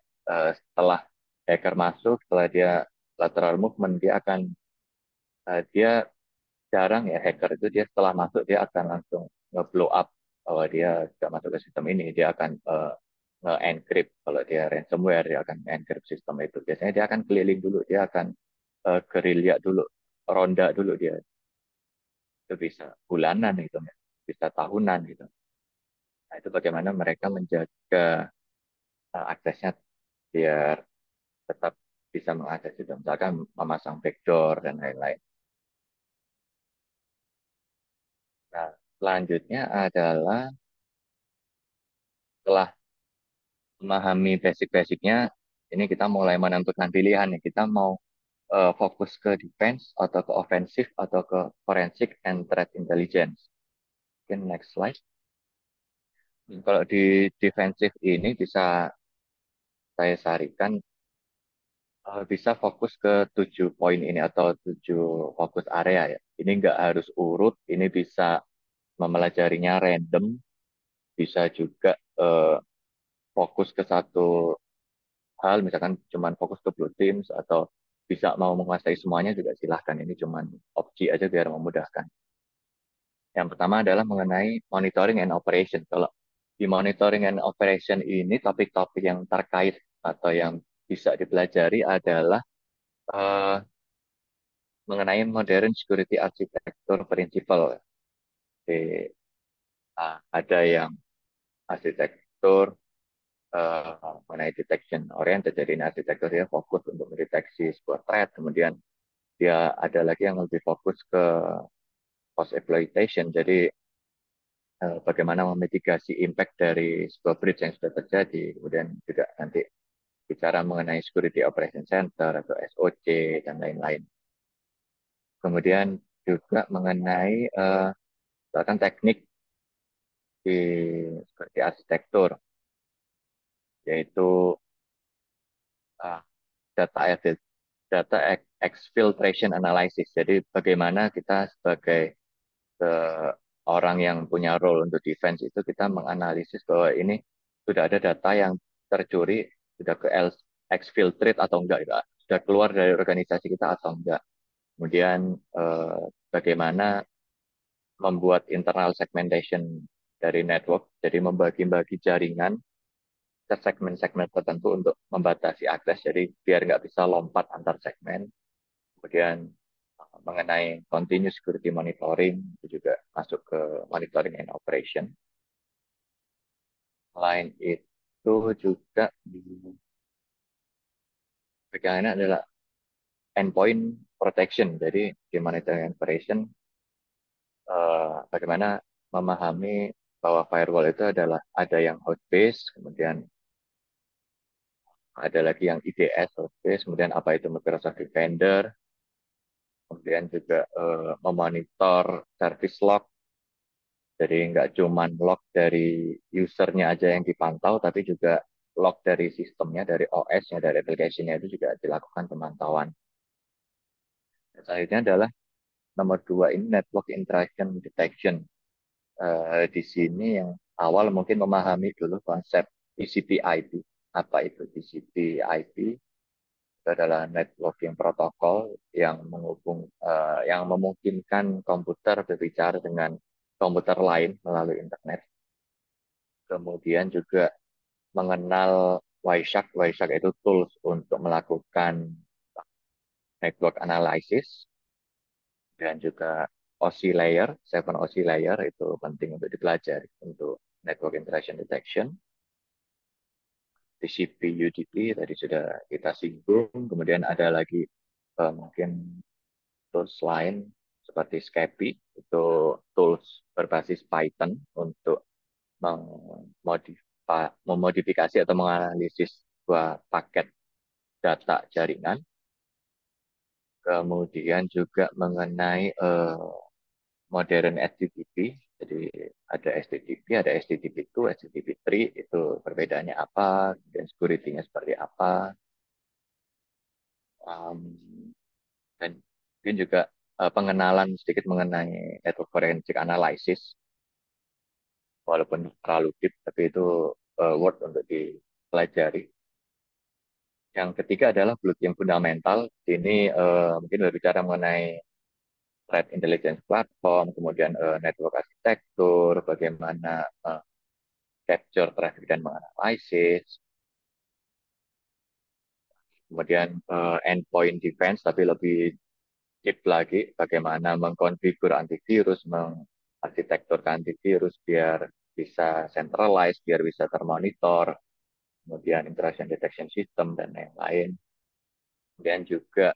setelah hacker masuk, setelah dia lateral movement, dia jarang ya hacker itu dia setelah masuk dia akan langsung nge-blow up bahwa dia sudah masuk ke sistem ini, dia akan nge-encrypt. Kalau dia ransomware dia akan encrypt sistem itu. Biasanya dia akan keliling dulu, dia akan gerilya dulu, ronda dulu dia. Itu bisa bulanan gitu, bisa tahunan gitu. Nah, itu bagaimana mereka menjaga aksesnya biar tetap bisa mengakses itu. Misalkan memasang backdoor dan lain-lain. Nah, selanjutnya adalah setelah memahami basic-basicnya, ini kita mulai menentukan pilihan nih. Kita mau fokus ke defense atau ke offensive atau ke forensic and threat intelligence. Mungkin next slide. Kalau di defensive ini bisa saya sarikan bisa fokus ke 7 poin ini atau 7 fokus area ya. Ini nggak harus urut, ini bisa memelajarinya random bisa juga fokus ke satu hal, misalkan cuman fokus ke Blue Teams atau bisa mau menguasai semuanya juga silahkan. Ini cuman opsi aja biar memudahkan. Yang pertama adalah mengenai monitoring and operation. Kalau di monitoring and operation ini topik-topik yang terkait atau yang bisa dipelajari adalah eh, mengenai modern security architecture principle. Jadi, ada yang arsitektur mengenai detection oriented, jadi ini arsitektur dia fokus untuk mendeteksi sebuah threat, kemudian dia ada lagi yang lebih fokus ke post exploitation, jadi bagaimana memitigasi impact dari sebuah breach yang sudah terjadi, kemudian juga nanti bicara mengenai security operation center atau SOC dan lain-lain. Kemudian juga mengenai misalkan teknik di seperti arsitektur, yaitu uh, data exfiltration analysis. Jadi bagaimana kita sebagai orang yang punya role untuk defense itu kita menganalisis bahwa ini sudah ada data yang tercuri, sudah ke exfiltrate atau enggak, ya. Sudah keluar dari organisasi kita atau enggak. Kemudian bagaimana membuat internal segmentation dari network, jadi membagi-bagi jaringan ke segmen-segmen tertentu untuk membatasi akses, jadi biar nggak bisa lompat antar segmen. Kemudian mengenai continuous security monitoring, itu juga masuk ke monitoring and operation. Selain itu juga pegangannya adalah endpoint protection. Jadi di monitoring and operation, bagaimana memahami bahwa firewall itu adalah ada yang host base, kemudian ada lagi yang IDS host base, kemudian apa itu Microsoft Defender, kemudian juga memonitor service log. Jadi nggak cuma log dari usernya aja yang dipantau, tapi juga log dari sistemnya, dari OS-nya, dari aplikasinya itu juga dilakukan pemantauan. Dan selanjutnya adalah nomor dua ini network interaction detection. Di sini yang awal mungkin memahami dulu konsep TCP/IP. Apa itu TCP/IP? Itu adalah networking protokol yang yang memungkinkan komputer berbicara dengan komputer lain melalui internet. Kemudian juga mengenal Wireshark. Wireshark itu tools untuk melakukan network analysis dan juga OSI layer, 7 OSI layer itu penting untuk dipelajari untuk network interaction detection. TCP, UDP tadi sudah kita singgung, kemudian ada lagi mungkin tools lain seperti Scapy, itu tools berbasis Python untuk memodifikasi atau menganalisis sebuah paket data jaringan. Kemudian juga mengenai modern HTTP. Jadi ada HTTP, ada HTTP2, HTTP3, itu perbedaannya apa, dan security-nya seperti apa. Um, dan mungkin juga pengenalan sedikit mengenai network forensic analysis, walaupun terlalu deep, tapi itu worth untuk dipelajari. Yang ketiga adalah Blue Team Fundamental. Ini mungkin berbicara mengenai threat intelligence platform, kemudian network arsitektur, bagaimana capture traffic dan menganalisis, kemudian endpoint defense, tapi lebih deep lagi, bagaimana mengkonfigur antivirus, mengarsitekturkan antivirus biar bisa centralized, biar bisa termonitor, kemudian interaction detection system, dan lain-lain. Kemudian juga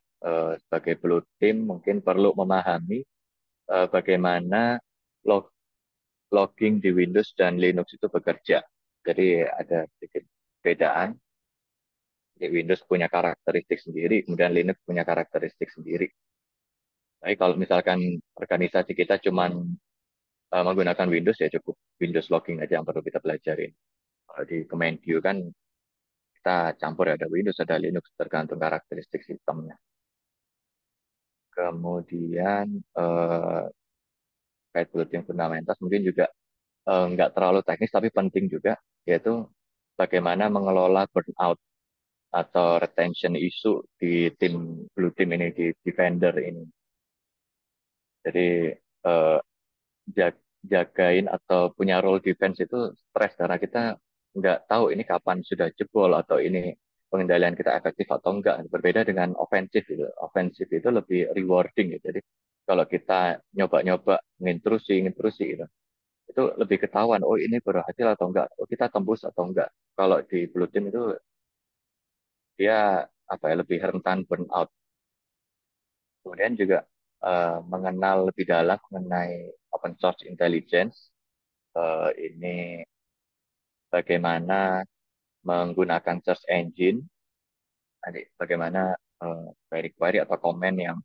sebagai blue team mungkin perlu memahami bagaimana log logging di Windows dan Linux itu bekerja. Jadi ada sedikit perbedaan. Jadi Windows punya karakteristik sendiri, kemudian Linux punya karakteristik sendiri. Tapi kalau misalkan organisasi kita cuma menggunakan Windows, ya cukup Windows logging aja yang perlu kita pelajari. Kalau di Kemenq kan kita campur, ya, ada Windows, ada Linux, tergantung karakteristik sistemnya. Kemudian kait bulletin fundamental mungkin juga nggak terlalu teknis tapi penting juga, yaitu bagaimana mengelola burnout atau retention issue di tim blue team ini, di vendor ini. Jadi eh, jagain atau punya role defense itu stres karena kita nggak tahu ini kapan sudah jebol atau ini pengendalian kita efektif atau enggak. Berbeda dengan ofensif gitu. Ofensif itu lebih rewarding gitu. Jadi kalau kita nyoba-nyoba ngintrusi gitu, itu lebih ketahuan, oh ini berhasil atau enggak, oh kita tembus atau enggak. Kalau di blue team itu dia apa ya, lebih rentan burnout. Kemudian juga mengenal lebih dalam mengenai open source intelligence. Ini bagaimana menggunakan search engine, nanti bagaimana query-query atau komen yang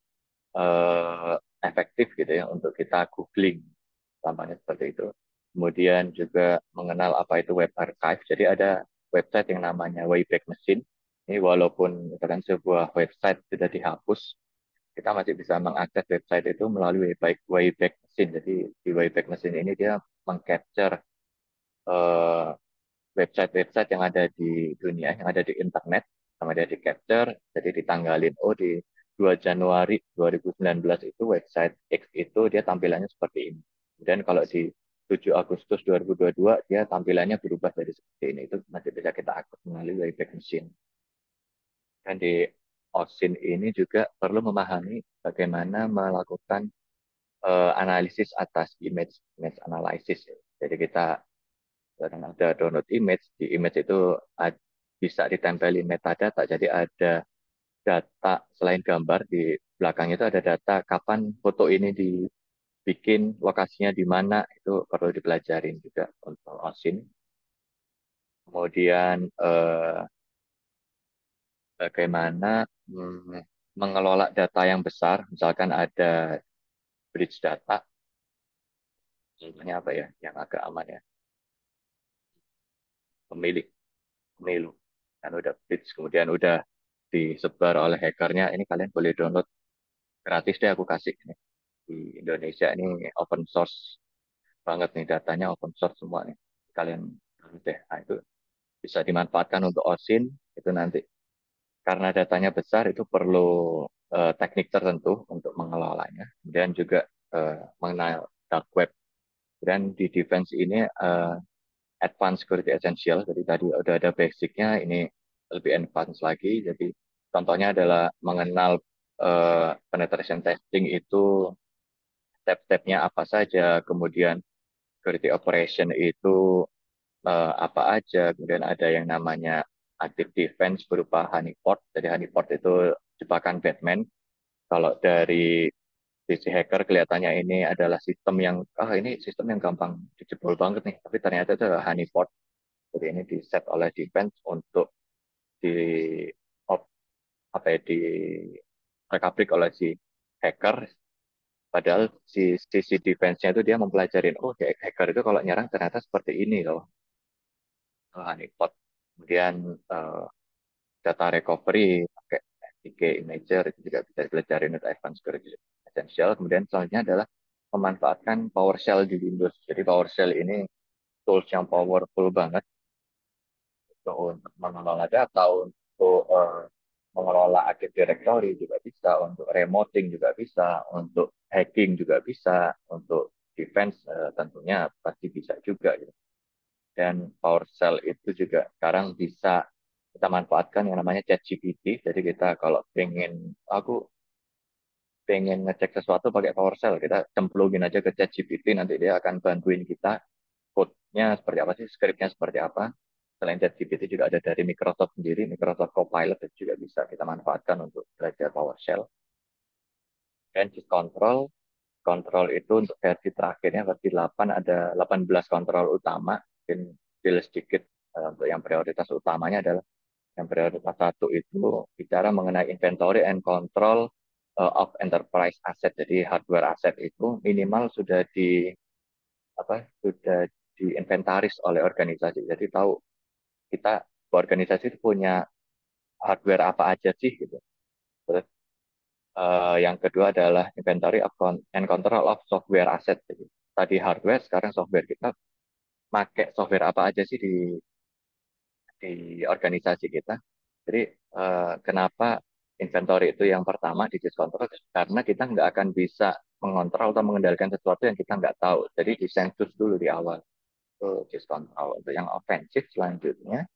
efektif gitu ya untuk kita googling, tampaknya seperti itu. Kemudian juga mengenal apa itu web archive. Jadi ada website yang namanya Wayback Machine. Ini walaupun misalkan sebuah website sudah dihapus, kita masih bisa mengakses website itu melalui Wayback Machine. Jadi di Wayback Machine ini dia mengcapture eh, website-website yang ada di dunia, yang ada di internet, sama dia di capture, jadi ditanggalin, oh di 2 Januari 2019 itu website X itu dia tampilannya seperti ini. Dan kalau di 7 Agustus 2022 dia tampilannya berubah jadi seperti ini. Itu masih bisa kita akses melalui Wayback Machine. Dan di OSIN ini juga perlu memahami bagaimana melakukan analisis atas image analysis. Jadi kita dan ada download image, di image itu bisa ditempelin metadata, jadi ada data selain gambar, di belakangnya itu ada data kapan foto ini dibikin, lokasinya di mana, itu perlu dipelajarin juga untuk OSIN. Kemudian bagaimana mengelola data yang besar, misalkan ada bridge data, contohnya apa ya, yang agak aman ya, pemilik pemilu, kan udah bridge, kemudian udah disebar oleh hackernya, ini kalian boleh download gratis deh, aku kasih ini. Di Indonesia ini open source banget nih, datanya open source semua nih. Kalian download deh. Nah, itu bisa dimanfaatkan untuk OSIN. Itu nanti karena datanya besar itu perlu teknik tertentu untuk mengelolanya. Kemudian juga mengenal dark web. Dan di defense ini advanced security essential. Jadi tadi udah ada basicnya, ini lebih advance lagi. Jadi contohnya adalah mengenal penetration testing itu step-stepnya apa saja, kemudian security operation itu apa aja, kemudian ada yang namanya active defense berupa honeypot. Jadi honeypot itu jebakan Batman. Kalau dari sisi hacker kelihatannya ini adalah sistem yang, ini sistem yang gampang dijebol banget nih, tapi ternyata itu adalah honeypot. Jadi ini di set oleh defense untuk di op, apa ya, di recovery oleh si hacker. Padahal sisi defense-nya itu dia mempelajari, oh hacker itu kalau nyerang ternyata seperti ini loh, honeypot. Kemudian eh, data recovery pakai SDK Imager itu juga bisa dipelajari untuk advanced security essential. Kemudian selanjutnya adalah memanfaatkan PowerShell di Windows. Jadi PowerShell ini tools yang powerful banget untuk mengelola data, untuk mengelola Active Directory juga bisa, untuk remoting juga bisa, untuk hacking juga bisa, untuk defense tentunya pasti bisa juga gitu. Dan PowerShell itu juga sekarang bisa kita manfaatkan yang namanya ChatGPT. Jadi kita kalau aku pengen ngecek sesuatu pakai PowerShell, kita cemplungin aja ke ChatGPT, nanti dia akan bantuin kita code-nya seperti apa sih, script-nya seperti apa. Selain ChatGPT juga ada dari Microsoft sendiri, Microsoft Copilot itu juga bisa kita manfaatkan untuk belajar PowerShell. Dan Git Control, kontrol itu untuk versi terakhirnya, versi 8, ada 18 kontrol utama. Mungkin sedikit untuk yang prioritas utamanya adalah yang prioritas satu itu bicara mengenai inventory and control of enterprise asset. Jadi hardware asset itu minimal sudah sudah diinventaris oleh organisasi. Jadi tahu kita organisasi itu punya hardware apa aja sih gitu. Terus yang kedua adalah inventory of and control of software asset. Jadi tadi hardware, sekarang software kita pakai software apa aja sih di organisasi kita. Jadi kenapa inventory itu yang pertama di diskontrol? Karena kita nggak akan bisa mengontrol atau mengendalikan sesuatu yang kita nggak tahu. Jadi disensus dulu di awal itu diskontrol. Untuk yang ofensif selanjutnya,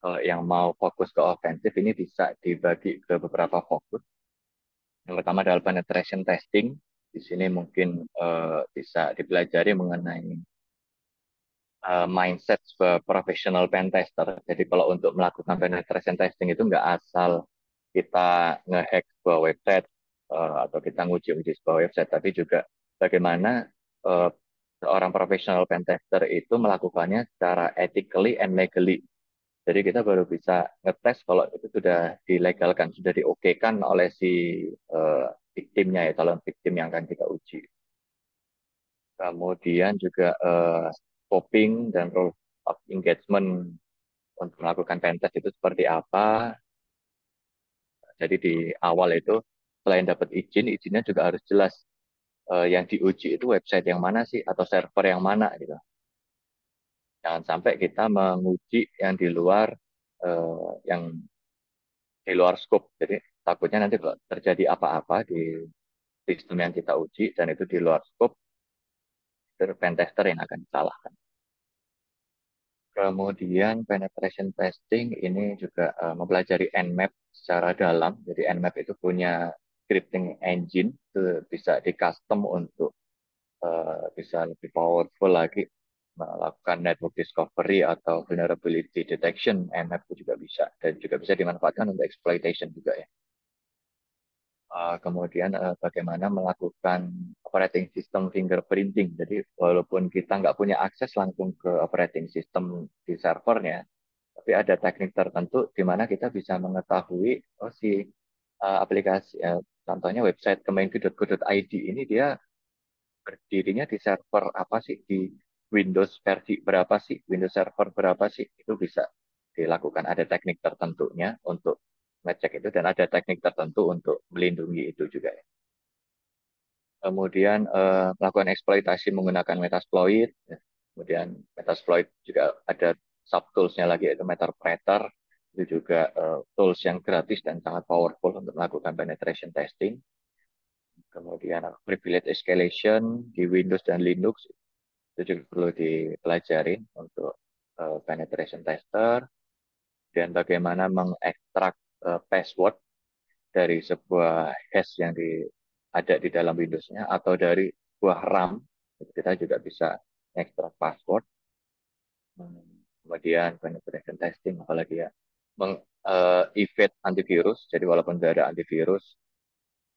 kalau yang mau fokus ke ofensif ini bisa dibagi ke beberapa fokus. Yang pertama adalah penetration testing. Di sini mungkin bisa dipelajari mengenai mindset professional pen tester. Jadi kalau untuk melakukan penetration testing itu nggak asal kita ngehack sebuah website atau kita nguji-uji sebuah website, tapi juga bagaimana uh, seorang professional pen tester itu melakukannya secara ethically and legally. Jadi kita baru bisa ngetes kalau itu sudah dilegalkan, sudah diokekan oleh si victimnya ya, calon victim yang akan kita uji. Kemudian juga scoping dan role of engagement untuk melakukan pentest itu seperti apa. Jadi di awal itu selain dapat izin, izinnya juga harus jelas yang diuji itu website yang mana sih atau server yang mana gitu. Jangan sampai kita menguji yang di luar yang di luar scope. Jadi takutnya nanti kalau terjadi apa-apa di sistem yang kita uji dan itu di luar scope, itu pentester yang akan disalahkan. Kemudian penetration testing ini juga mempelajari Nmap secara dalam. Jadi Nmap itu punya scripting engine, itu bisa di custom untuk bisa lebih powerful lagi melakukan network discovery atau vulnerability detection. Nmap itu juga bisa dan juga bisa dimanfaatkan untuk exploitation juga ya. Kemudian bagaimana melakukan operating system fingerprinting. Jadi walaupun kita nggak punya akses langsung ke operating system di servernya, tapi ada teknik tertentu di mana kita bisa mengetahui oh si aplikasi contohnya website kemenq.go.id ini dia berdirinya di server apa sih, di Windows versi berapa sih, Windows server berapa sih, itu bisa dilakukan. Ada teknik tertentunya untuk ngecek itu dan ada teknik tertentu untuk melindungi itu juga ya. Kemudian melakukan eksploitasi menggunakan Metasploit. Ya. Kemudian Metasploit juga ada subtoolsnya lagi yaitu Meterpreter. Itu juga tools yang gratis dan sangat powerful untuk melakukan penetration testing. Kemudian privilege escalation di Windows dan Linux itu juga perlu dipelajari untuk penetration tester. Dan bagaimana mengekstrak password dari sebuah hash yang ada di dalam Windows-nya atau dari sebuah RAM, kita juga bisa ekstrak password. Kemudian penetration testing, apalagi ya, evade antivirus. Jadi walaupun tidak ada antivirus,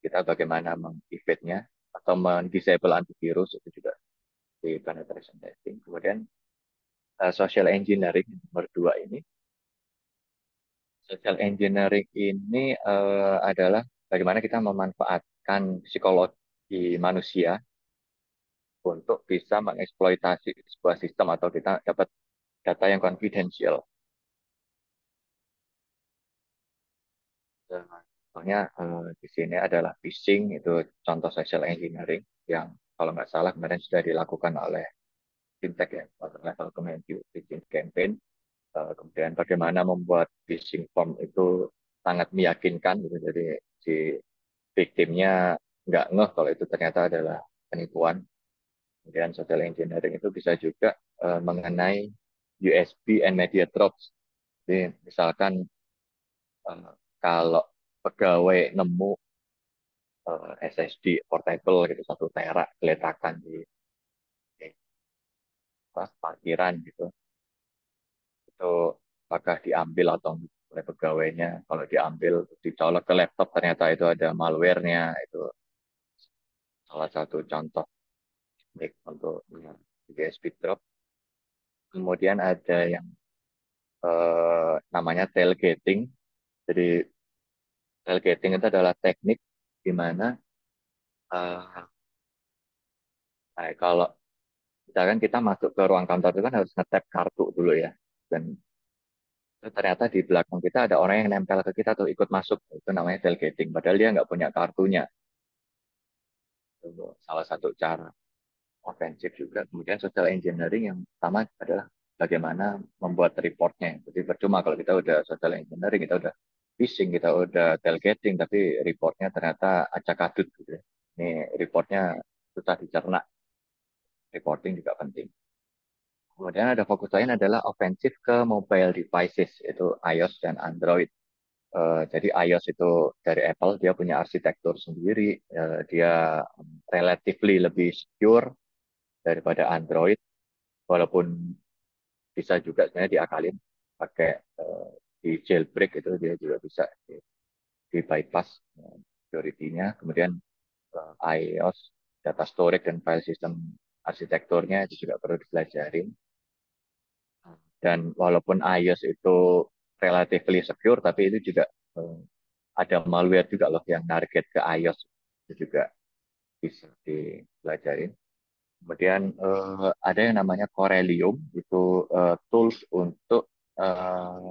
kita bagaimana meng-evade-nya atau men-disable antivirus itu juga di penetration testing. Kemudian social engineering nomor dua ini. Social engineering ini adalah bagaimana kita memanfaatkan psikologi manusia untuk bisa mengeksploitasi sebuah sistem atau kita dapat data yang confidential. Contohnya di sini adalah phishing, itu contoh social engineering yang kalau nggak salah kemarin sudah dilakukan oleh fintech ya, atau level Kemenq phishing campaign. Kemudian bagaimana membuat phishing form itu sangat meyakinkan gitu. Jadi si victimnya nggak ngeh kalau itu ternyata adalah penipuan. Kemudian social engineering itu bisa juga mengenai USB and media drops. Jadi misalkan eh, kalau pegawai nemu SSD portable gitu 1 tera geletakan di parkiran gitu, itu apakah diambil atau oleh pegawainya. Kalau diambil dicolok ke laptop ternyata itu ada malware-nya, itu salah satu contoh teknik untuk USB drop. Kemudian ada yang namanya tailgating. Jadi tailgating itu adalah teknik di mana kalau misalkan kita masuk ke ruang kantor itu kan harus nge-tap kartu dulu ya. Dan itu ternyata di belakang kita ada orang yang nempel ke kita tuh ikut masuk. Itu namanya tailgating. Padahal dia nggak punya kartunya. Itu salah satu cara. ofensif juga. Kemudian social engineering yang pertama adalah bagaimana membuat reportnya. Jadi percuma kalau kita udah social engineering, kita udah phishing, kita udah tailgating, tapi reportnya ternyata acak adut gitu ya. Ini reportnya susah dicerna, reporting juga penting. Kemudian ada fokus lain adalah ofensif ke mobile devices, itu iOS dan Android. Jadi iOS itu dari Apple, dia punya arsitektur sendiri, dia relatively lebih secure daripada Android, walaupun bisa juga sebenarnya diakalin pakai di jailbreak itu dia juga bisa di bypass security-nya. Kemudian iOS, data storage dan file system arsitekturnya itu juga perlu dipelajarin. Dan walaupun iOS itu relatively secure, tapi itu juga eh, ada malware juga loh yang target ke iOS, itu juga bisa dipelajarin. Kemudian ada yang namanya Corellium, itu tools untuk eh,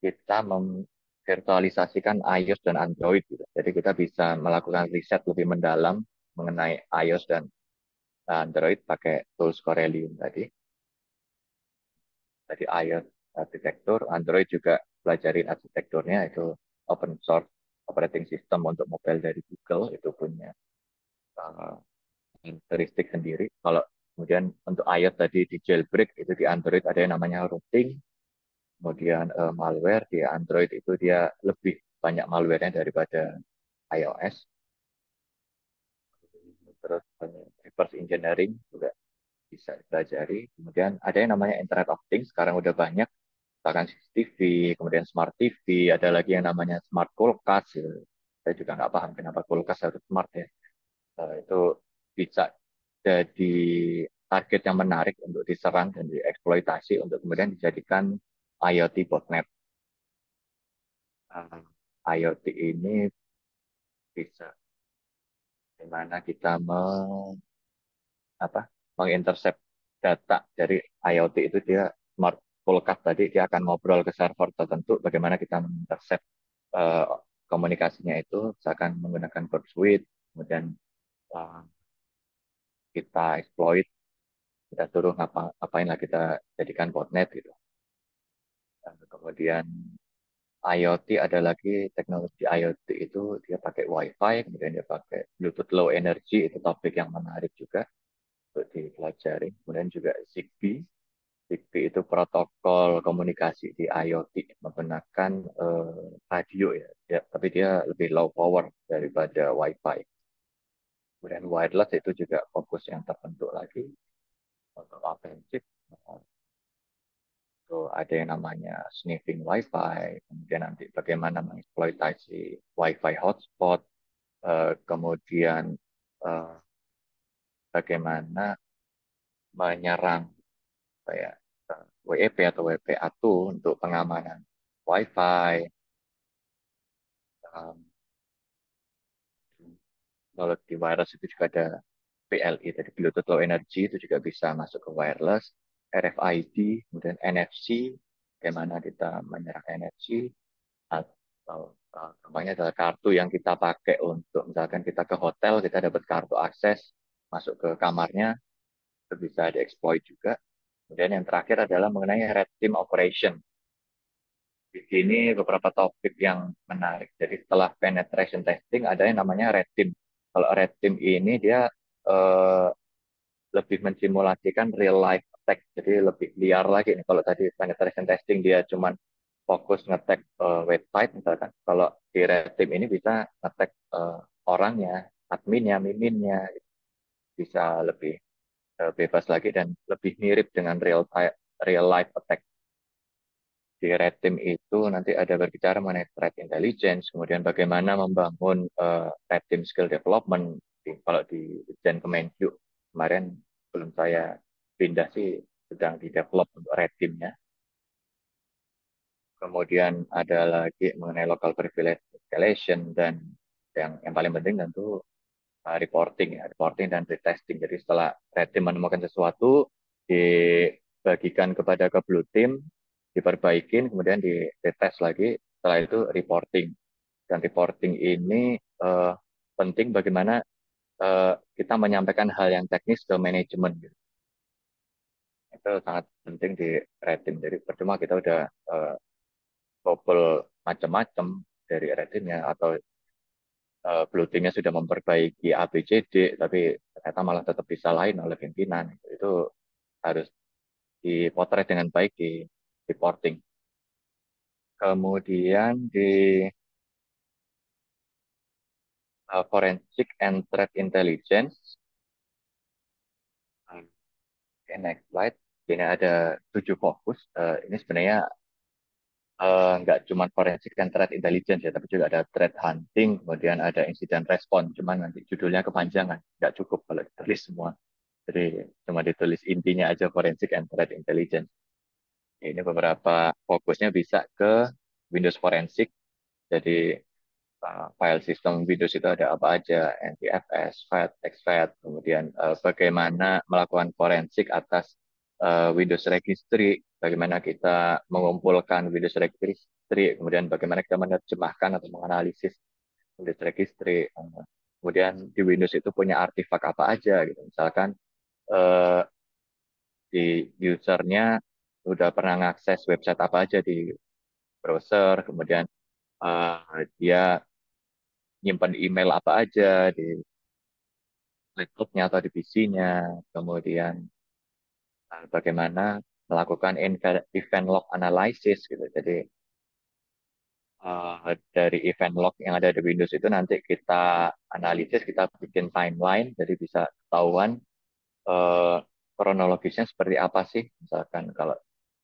kita memvirtualisasikan iOS dan Android gitu. Jadi kita bisa melakukan riset lebih mendalam mengenai iOS dan Android pakai tools Corellium tadi. Tadi iOS arsitektur, Android juga pelajarin arsitekturnya, itu open source operating system untuk mobile dari Google, itu punya uh, karakteristik sendiri. Kalau kemudian untuk iOS tadi di jailbreak, itu di Android ada yang namanya routing. Kemudian malware di Android itu dia lebih banyak malware-nya daripada iOS. Terus reverse engineering juga bisa dipelajari. Kemudian ada yang namanya Internet of Things, sekarang udah banyak. Misalkan CCTV, kemudian Smart TV, ada lagi yang namanya Smart Kulkas. Gitu. Saya juga nggak paham kenapa kulkas harus smart ya. Itu bisa jadi target yang menarik untuk diserang dan dieksploitasi untuk kemudian dijadikan IoT botnet. IoT ini bisa di mana kita apa, mengintercept data dari IoT itu, dia smart kulkas tadi dia akan ngobrol ke server tertentu, bagaimana kita mengintercept eh, komunikasinya itu, misalkan menggunakan code suite, kemudian eh, kita exploit, kita suruh ngapain lah, kita jadikan botnet gitu. Dan kemudian IoT, ada lagi teknologi IoT itu dia pakai Wi-Fi, kemudian dia pakai Bluetooth Low Energy, itu topik yang menarik juga untuk dipelajari. Kemudian juga Zigbee. Zigbee itu protokol komunikasi di IoT menggunakan radio ya. Tapi dia lebih low power daripada Wi-Fi. Kemudian wireless itu juga fokus yang tertentu lagi untuk ofensif. Itu ada yang namanya sniffing Wi-Fi, kemudian nanti bagaimana mengeksploitasi Wi-Fi hotspot, kemudian eh, bagaimana menyerang kayak WEP atau WPA2 untuk pengamanan Wi-Fi. Um, Kalau di wireless itu juga ada PLE, tadi Bluetooth Low Energy, itu juga bisa masuk ke wireless, RFID, kemudian NFC, bagaimana kita menyerang NFC, atau contohnya adalah kartu yang kita pakai untuk misalkan kita ke hotel, kita dapat kartu akses masuk ke kamarnya, itu bisa dieksploit juga. Kemudian yang terakhir adalah mengenai red team operation. Di sini beberapa topik yang menarik. Jadi setelah penetration testing ada yang namanya red team. Kalau red team ini dia eh, lebih mensimulasikan real life attack. Jadi lebih liar lagi nih. Kalau tadi penetration testing dia cuma fokus ngetek website misalkan. Kalau di red team ini bisa ngetek orangnya, adminnya, miminnya, bisa lebih bebas lagi dan lebih mirip dengan real life attack. Di red team itu nanti ada berbicara mengenai threat intelligence, kemudian bagaimana membangun red team skill development. Kalau di Gen Kemenq kemarin belum saya pindah sih, sedang di develop untuk red teamnya. Kemudian ada lagi mengenai local privilege escalation, dan yang paling penting tentu reporting ya, reporting dan retesting. Jadi setelah red team menemukan sesuatu, dibagikan kepada ke blue team, diperbaikin, kemudian di retest lagi. Setelah itu reporting. Dan reporting ini penting bagaimana kita menyampaikan hal yang teknis ke manajemen gitu. Itu sangat penting di rating. Jadi percuma kita udah uh, bobol macam-macam dari ratingnya atau bloatingnya sudah memperbaiki A, B, C, D, tapi ternyata malah tetap disalahin oleh pimpinan. Itu harus dipotret dengan baik di reporting. Kemudian di forensic and threat intelligence, oke, next slide. Ini ada 7 fokus. Ini sebenarnya nggak cuma forensic and threat intelligence ya, tapi juga ada threat hunting, kemudian ada incident response. Cuman nanti judulnya kepanjangan, nggak cukup kalau ditulis semua. Jadi cuma ditulis intinya aja forensic and threat intelligence. Ini beberapa fokusnya bisa ke Windows Forensic. Jadi file sistem Windows itu ada apa aja, NTFS, FAT, exFAT, kemudian bagaimana melakukan forensik atas Windows Registry, bagaimana kita mengumpulkan Windows Registry, kemudian bagaimana kita menerjemahkan atau menganalisis Windows Registry. Kemudian di Windows itu punya artefak apa aja, gitu. Misalkan eh, di usernya udah pernah ngakses website apa aja di browser, kemudian dia nyimpan email apa aja di laptopnya atau di PC-nya, kemudian bagaimana melakukan event log analysis gitu. Jadi dari event log yang ada di Windows itu nanti kita analisis, kita bikin timeline, jadi bisa ketahuan eh, kronologisnya seperti apa sih. Misalkan kalau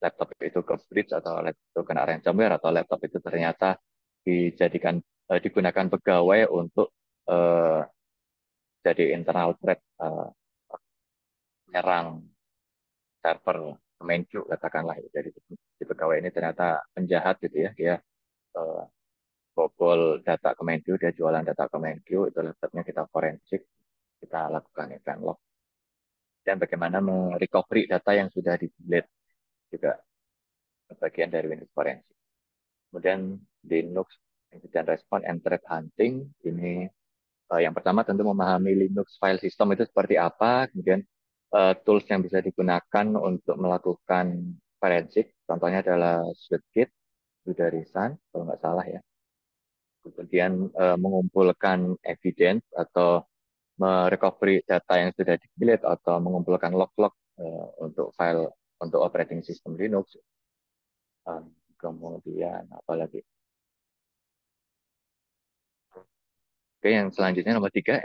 laptop itu ke breach atau laptop itu kena ransomware atau laptop itu ternyata dijadikan digunakan pegawai untuk eh, jadi internal threat, menyerang server Kemenku katakanlah ya. Jadi si pegawai ini ternyata penjahat gitu ya, dia eh, bobol data Kemenku, dia jualan data Kemenku, itu laptopnya kita forensik, kita lakukan event log, dan bagaimana merecovery data yang sudah di-delete juga bagian dari Windows Forensik. Kemudian Linux Incident Response and Threat Hunting, ini yang pertama tentu memahami Linux file system itu seperti apa, kemudian tools yang bisa digunakan untuk melakukan forensik, contohnya adalah SwiftKit, dari Sun, kalau nggak salah ya. Kemudian mengumpulkan evidence atau merecovery data yang sudah di-delete atau mengumpulkan log-log untuk file untuk operating system Linux. Kemudian apalagi? Oke, yang selanjutnya nomor 3,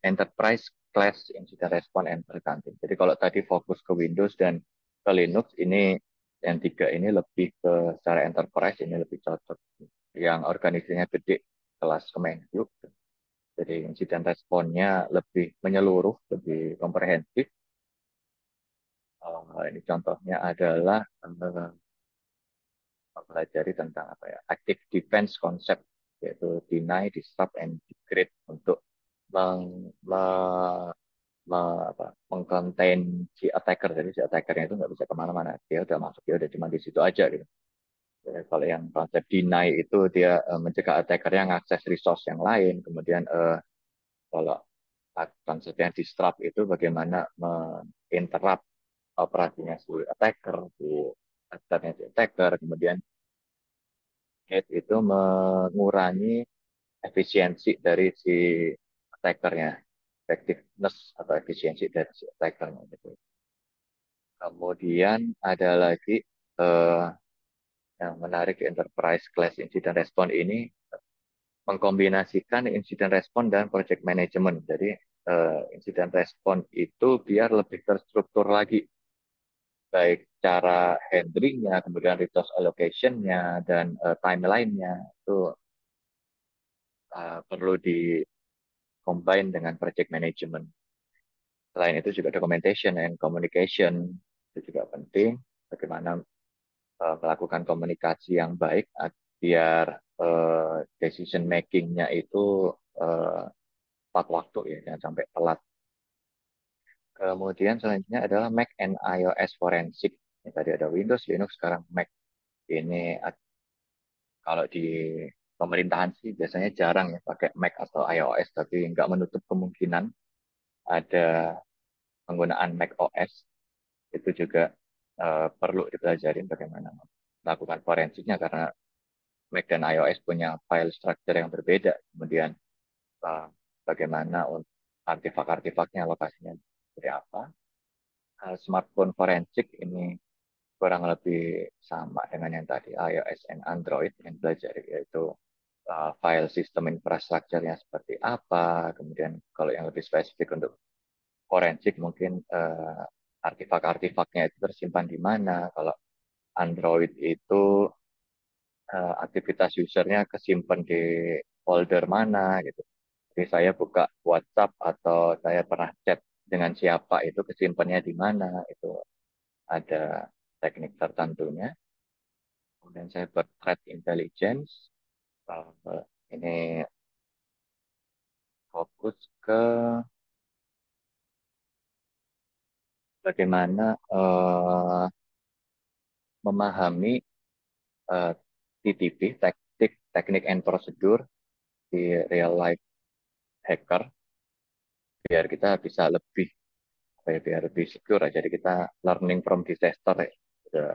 Enterprise Class Incident Response and Recounting. Jadi kalau tadi fokus ke Windows dan ke Linux, ini yang 3 ini lebih ke secara enterprise, ini lebih cocok. Yang organisasinya gede, kelas Kemenku. Jadi insiden responnya lebih menyeluruh, lebih komprehensif. Ini contohnya adalah mempelajari tentang apa ya, active defense concept, yaitu deny, disrupt, and degrade untuk meng, me- mengcontain si attacker. Jadi si attackernya itu nggak bisa kemana-mana. Dia udah masuk, dia udah cuma di situ aja gitu. Jadi, kalau yang konsep deny itu dia mencegah attackernya mengakses resource yang lain. Kemudian kalau konsep yang disrupt itu bagaimana menginterrupt operasinya si attacker, si attacker, si attacker. Kemudian hate itu mengurangi efisiensi dari si attackernya, effectiveness atau efisiensi dari si attackernya gitu. Kemudian ada lagi eh, yang menarik di Enterprise Class Incident Response ini mengkombinasikan incident response dan project management. Jadi incident response itu biar lebih terstruktur lagi, baik cara handlingnya, kemudian resource allocation-nya, dan timeline-nya itu perlu di combine dengan project management. Selain itu juga documentation and communication itu juga penting. Bagaimana melakukan komunikasi yang baik biar decision making-nya itu uh, tepat waktu ya, jangan sampai telat. Kemudian selanjutnya adalah Mac and iOS Forensic. Ini tadi ada Windows, Linux, sekarang Mac. Ini kalau di pemerintahan sih biasanya jarang ya pakai Mac atau iOS, tapi nggak menutup kemungkinan ada penggunaan Mac OS. Itu juga perlu dipelajarin bagaimana melakukan forensiknya, karena Mac dan iOS punya file structure yang berbeda. Kemudian eh, bagaimana untuk artefak-artefaknya, lokasinya seperti apa. Smartphone forensik ini kurang lebih sama dengan yang tadi iOS dan Android yang belajar, yaitu file sistem infrastrukturnya seperti apa. Kemudian kalau yang lebih spesifik untuk forensik mungkin artefak-artefaknya itu tersimpan di mana. Kalau Android itu aktivitas usernya kesimpan di folder mana gitu. Jadi saya buka WhatsApp atau saya pernah chat dengan siapa itu kesimpannya di mana, itu ada teknik tertentunya. Kemudian saya threat intelligence. Ini fokus ke bagaimana memahami eh, TTP, teknik and prosedur di real life hacker, biar kita bisa lebih biar lebih secure. Jadi kita learning from disaster ya. Udah,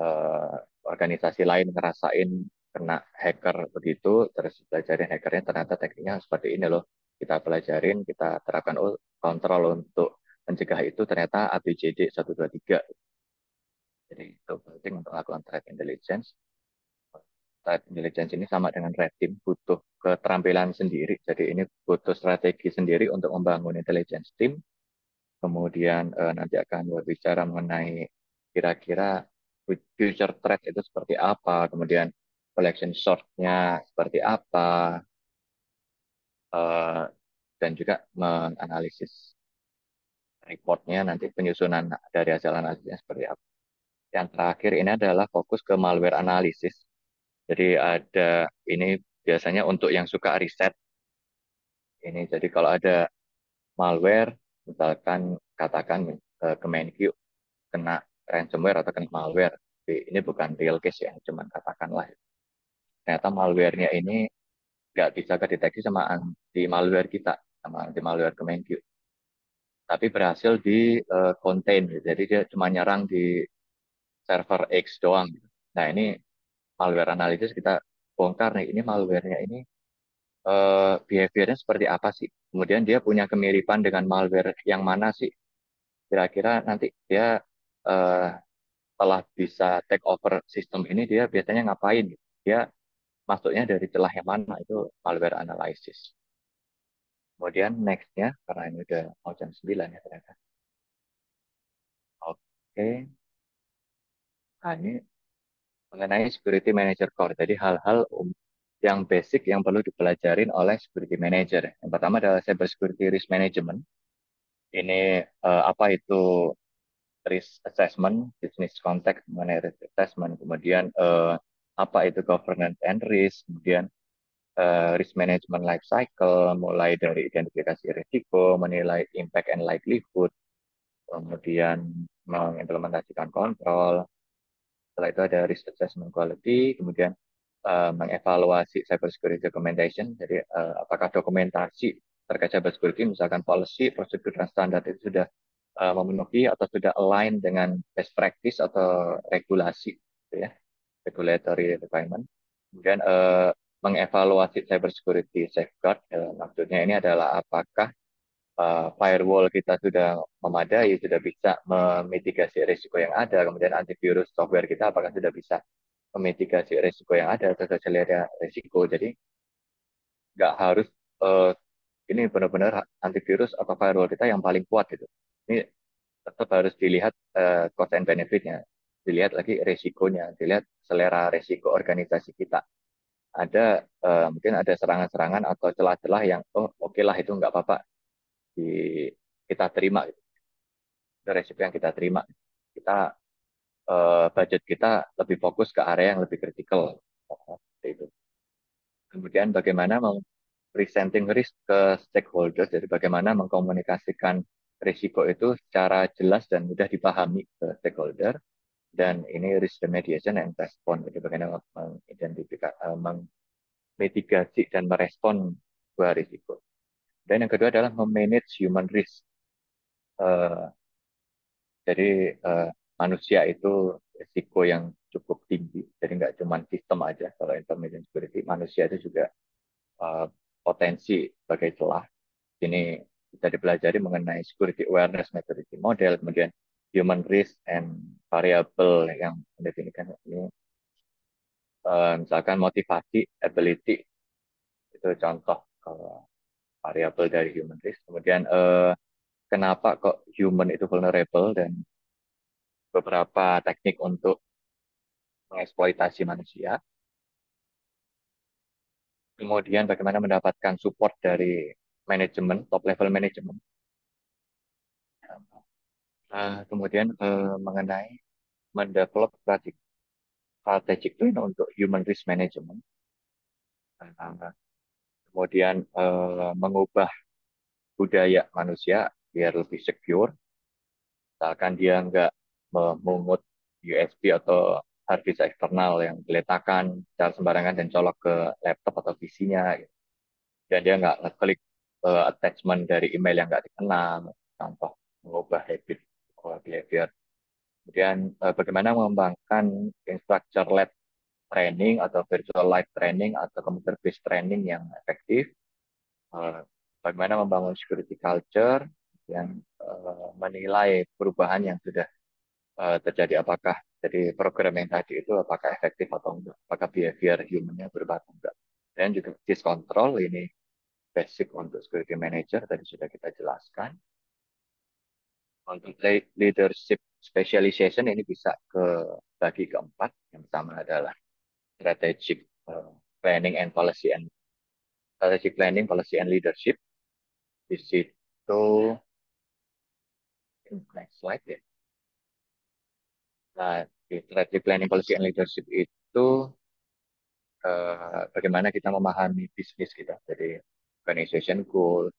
eh, organisasi lain ngerasain kena hacker begitu, terus belajarin hackernya ternyata tekniknya seperti ini loh. Kita pelajarin, kita terapkan kontrol untuk mencegah itu, ternyata ABCD 1 2 3. Jadi itu penting untuk melakukan threat intelligence. Threat intelligence ini sama dengan red team, butuh keterampilan sendiri. Jadi ini butuh strategi sendiri untuk membangun intelligence team. Kemudian nanti akan berbicara mengenai kira-kira future threat itu seperti apa, kemudian collection source-nya seperti apa, eh, dan juga menganalisis reportnya, nanti penyusunan dari hasil analisisnya seperti apa. Yang terakhir ini adalah fokus ke malware analysis. Jadi ada ini biasanya untuk yang suka riset ini. Jadi kalau ada malware, misalkan katakan Kemenq kena ransomware atau kena malware. Tapi ini bukan real case ya, cuman katakanlah. Ternyata malware-nya ini nggak bisa kedeteksi sama anti malware kita, sama anti malware Kemenq. Tapi berhasil di contain, gitu. Jadi dia cuma nyerang di server X doang, gitu. Nah ini malware analysis kita bongkar nih, ini malware-nya ini behavior-nya seperti apa sih? Kemudian dia punya kemiripan dengan malware yang mana sih? Kira-kira nanti dia eh, setelah bisa take over sistem ini dia biasanya ngapain gitu. Dia masuknya dari celah yang mana, itu malware analysis. Kemudian next-nya, karena ini udah mau jam 9 ya ternyata. Oke, nah ini mengenai security manager core. Jadi hal-hal yang basic yang perlu dipelajarin oleh security manager. Yang pertama adalah cyber security risk management. Ini apa itu risk assessment, business context mengenai risk assessment, kemudian apa itu governance and risk, kemudian risk management life cycle, mulai dari identifikasi risiko, menilai impact and likelihood, kemudian mengimplementasikan kontrol. Setelah itu ada risk assessment quality, kemudian mengevaluasi cyber security documentation. Jadi apakah dokumentasi terkait cyber security, misalkan policy, prosedur dan standar itu sudah memenuhi atau sudah align dengan best practice atau regulasi, gitu ya, regulatory requirement. Kemudian mengevaluasi cyber security safeguard, maksudnya ini adalah apakah firewall kita sudah memadai, sudah bisa memitigasi risiko yang ada, kemudian antivirus software kita apakah sudah bisa memitigasi risiko yang ada atau selera risiko. Jadi nggak harus eh, ini benar-benar antivirus atau firewall kita yang paling kuat gitu. Ini tetap harus dilihat cost and benefitnya, dilihat lagi risikonya, dilihat selera risiko organisasi kita. Ada mungkin ada serangan-serangan atau celah-celah yang oh oke lah itu nggak apa-apa di kita terima gitu. Itu risiko yang kita terima. Kita budget kita lebih fokus ke area yang lebih kritikal. Seperti itu. Kemudian bagaimana presenting risk ke stakeholder, jadi bagaimana mengkomunikasikan risiko itu secara jelas dan mudah dipahami ke stakeholder. dan ini risk remediation and response. Jadi bagaimana mengidentifikasi, memitigasi dan merespon sebuah risiko. Dan yang kedua adalah memanage human risk. Eh, jadi eh, manusia itu risiko yang cukup tinggi. Jadi nggak cuma sistem aja. Kalau information security, manusia itu juga eh, potensi sebagai celah. Ini bisa dipelajari mengenai security awareness maturity model, kemudian human risk and variable yang mendefinisikan ini. Misalkan motivasi, ability, itu contoh variabel dari human risk. Kemudian kenapa kok human itu vulnerable dan beberapa teknik untuk mengeksploitasi manusia. Kemudian bagaimana mendapatkan support dari manajemen, top level manajemen. Kemudian mengenai mendevelop strategic plan untuk human risk management. Kemudian mengubah budaya manusia biar lebih secure. Misalkan dia nggak memungut USB atau hard disk eksternal yang diletakkan secara sembarangan dan colok ke laptop atau PC-nya. Dan dia nggak ngeklik attachment dari email yang nggak dikenal. Contoh, mengubah habit behavior. Kemudian bagaimana mengembangkan instructor-led training atau virtual live training atau computer-based training yang efektif. Eh, Bagaimana membangun security culture yang menilai perubahan yang sudah terjadi, apakah jadi program yang tadi itu apakah efektif atau enggak, apakah behavior human-nya berubah atau enggak. Dan juga disk control, ini basic untuk security manager tadi sudah kita jelaskan. Untuk leadership specialization ini bisa bagi keempat. Yang pertama adalah strategic planning and policy and strategic planning, policy and leadership. Di situ next slide ya. Nah, di strategic planning, policy and leadership itu bagaimana kita memahami bisnis kita. Jadi organization goal,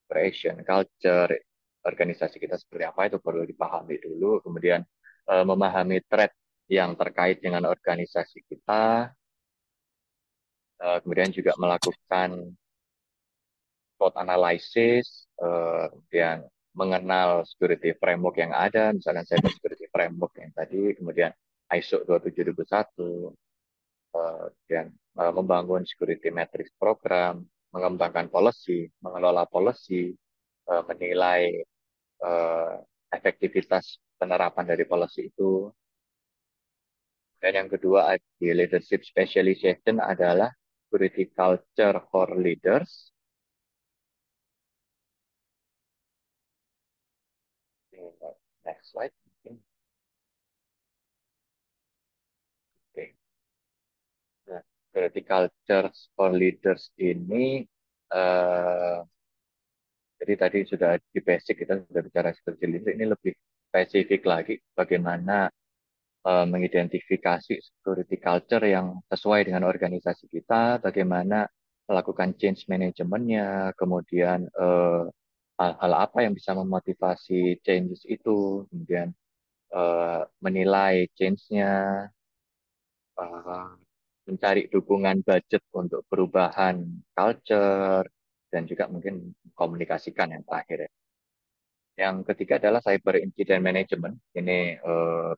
operation, culture, organisasi kita seperti apa itu perlu dipahami dulu. Kemudian memahami threat yang terkait dengan organisasi kita. Kemudian juga melakukan SWOT analysis, kemudian mengenal security framework yang ada, misalnya cyber security framework yang tadi, kemudian ISO 27001, dan membangun security matrix program, mengembangkan policy, mengelola policy, menilai eh, efektivitas penerapan dari policy itu. Dan yang kedua di leadership specialization adalah security culture for leaders. Next slide. Oke. Nah, security culture for leaders ini eh, jadi tadi sudah di basic kita sudah bicara security leader, ini lebih spesifik lagi bagaimana mengidentifikasi security culture yang sesuai dengan organisasi kita, bagaimana melakukan change manajemennya, kemudian hal-hal apa yang bisa memotivasi changes itu, kemudian menilai change-nya, eh, mencari dukungan budget untuk perubahan culture, dan juga mungkin komunikasikan yang terakhir ya. Yang ketiga adalah cyber incident management. Ini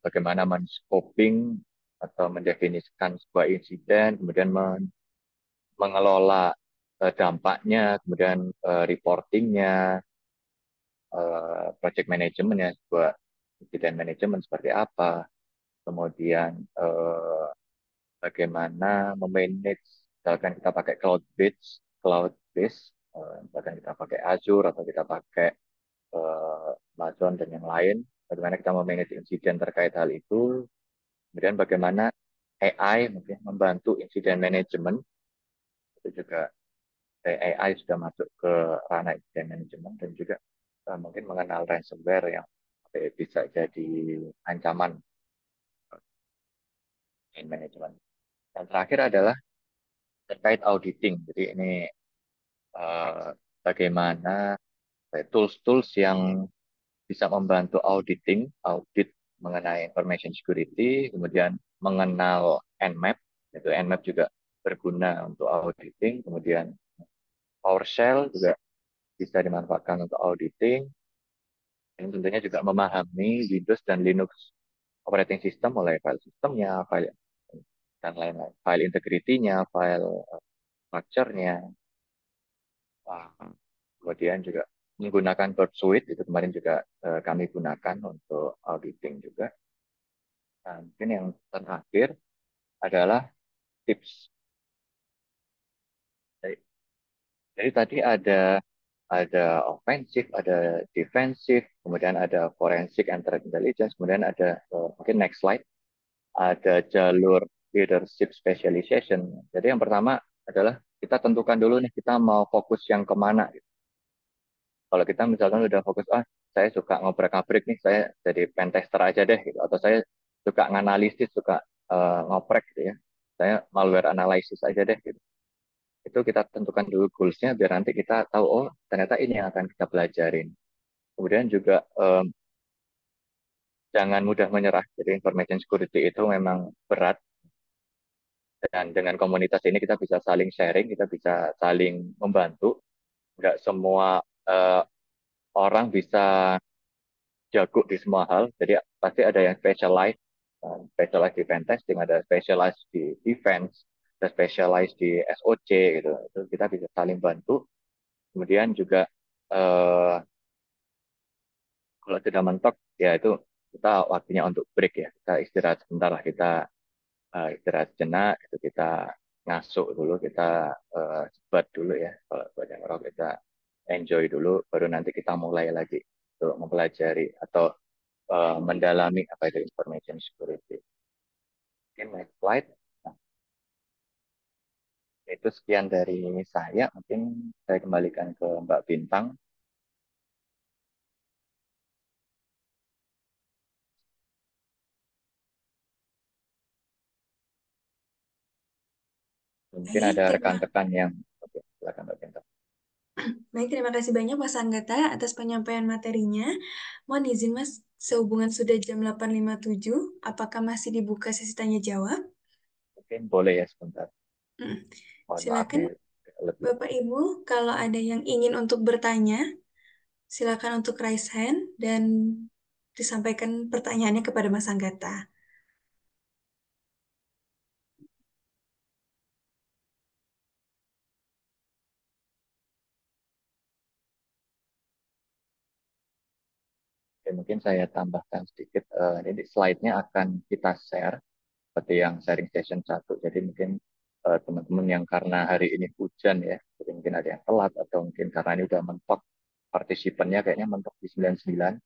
bagaimana men-scoping atau mendefinisikan sebuah insiden, kemudian mengelola dampaknya, kemudian reportingnya, project management ya, sebuah insiden manajemen seperti apa, kemudian bagaimana memanage, misalkan kita pakai cloud based, misalkan kita pakai Azure atau kita pakai Amazon dan yang lain, bagaimana kita memanage insiden terkait hal itu, kemudian bagaimana AI mungkin membantu insiden manajemen, itu juga AI sudah masuk ke ranah insiden manajemen, dan juga mungkin mengenal ransomware yang bisa jadi ancaman in manajemen. Dan terakhir adalah terkait auditing. Jadi ini bagaimana tools-tools yang bisa membantu audit mengenai information security, kemudian mengenal Nmap, itu Nmap juga berguna untuk auditing, kemudian PowerShell juga bisa dimanfaatkan untuk auditing, dan tentunya juga memahami Windows dan Linux operating system, mulai file sistemnya, file dan lain-lain, file integrity-nya, file structure-nya. Wah, kemudian juga menggunakan Burp Suite, itu kemarin juga kami gunakan untuk auditing juga. Nah, mungkin yang terakhir adalah tips. Jadi, jadi tadi ada offensif, ada defensif, kemudian ada forensic and threat intelligence, kemudian ada mungkin next slide, ada jalur leadership specialization. Jadi yang pertama adalah kita tentukan dulu nih kita mau fokus yang kemana. Kalau kita misalkan udah fokus, saya suka ngoprek-ngabrik nih, saya jadi pentester aja deh, gitu. Atau saya suka nganalisis, suka ngoprek gitu ya. Saya malware analysis aja deh, gitu. Itu kita tentukan dulu goals-nya, biar nanti kita tahu, oh ternyata ini yang akan kita pelajarin. Kemudian juga jangan mudah menyerah. Jadi information security itu memang berat, dan dengan komunitas ini kita bisa saling sharing, kita bisa saling membantu. Nggak semua orang bisa jago di semua hal. Jadi pasti ada yang specialized di pen testing, ada specialized di defense, ada specialized di SOC gitu. Itu kita bisa saling bantu. Kemudian juga eh, kalau sudah mentok, ya itu kita waktunya untuk break ya. Kita istirahat sebentar lah, kita istirahat jenak, itu kita ngasuk dulu, kita sebat dulu ya. Kalau buat yang rock kita enjoy dulu, baru nanti kita mulai lagi untuk mempelajari atau mendalami apa itu information security. Oke, next slide. Nah, itu sekian dari saya. Mungkin saya kembalikan ke Mbak Bintang. Mungkin Baik, ada rekan-rekan yang... Oke, silakan Mbak Bintang. baik, terima kasih banyak Mas Anggata atas penyampaian materinya. Mohon izin Mas, sehubungan sudah jam 8.57, apakah masih dibuka sesi tanya jawab? Mungkin boleh ya sebentar. Mm. Mohon maaf Silakan nih lebih. Bapak Ibu, kalau ada yang ingin untuk bertanya, silakan untuk raise hand dan disampaikan pertanyaannya kepada Mas Anggata. Oke, mungkin saya tambahkan sedikit. Ini slide-nya akan kita share seperti yang sharing session satu. Jadi mungkin teman-teman yang karena hari ini hujan ya, jadi mungkin ada yang telat atau mungkin karena ini udah mentok partisipannya kayaknya mentok di 99.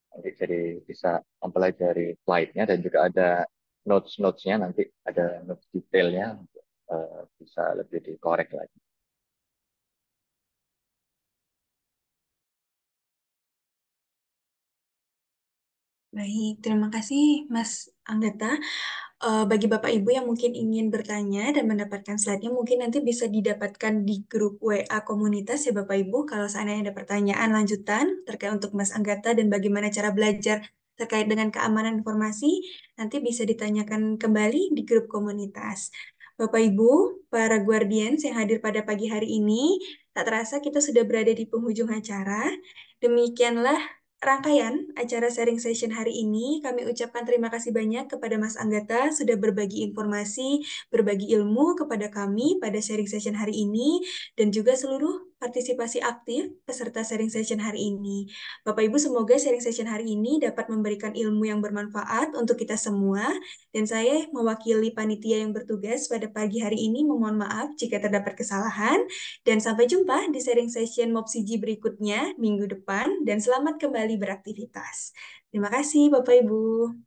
Nanti jadi bisa mempelajari slide-nya dan juga ada notes-notes-nya, nanti ada notes detailnya untuk bisa lebih dikorek lagi. Baik, terima kasih Mas Anggata. Bagi Bapak Ibu yang mungkin ingin bertanya dan mendapatkan slide-nya, mungkin nanti bisa didapatkan di grup WA komunitas ya Bapak Ibu. Kalau seandainya ada pertanyaan lanjutan terkait untuk Mas Anggata dan bagaimana cara belajar terkait dengan keamanan informasi, nanti bisa ditanyakan kembali di grup komunitas. Bapak Ibu, para Guardians yang hadir pada pagi hari ini, tak terasa kita sudah berada di penghujung acara. Demikianlah rangkaian acara sharing session hari ini. Kami ucapkan terima kasih banyak kepada Mas Anggata sudah berbagi informasi, berbagi ilmu kepada kami pada sharing session hari ini, dan juga seluruh partisipasi aktif peserta sharing session hari ini. Bapak Ibu, semoga sharing session hari ini dapat memberikan ilmu yang bermanfaat untuk kita semua, dan saya mewakili panitia yang bertugas pada pagi hari ini memohon maaf jika terdapat kesalahan. Dan sampai jumpa di sharing session MOPSIGI berikutnya minggu depan dan selamat kembali beraktivitas. Terima kasih Bapak Ibu.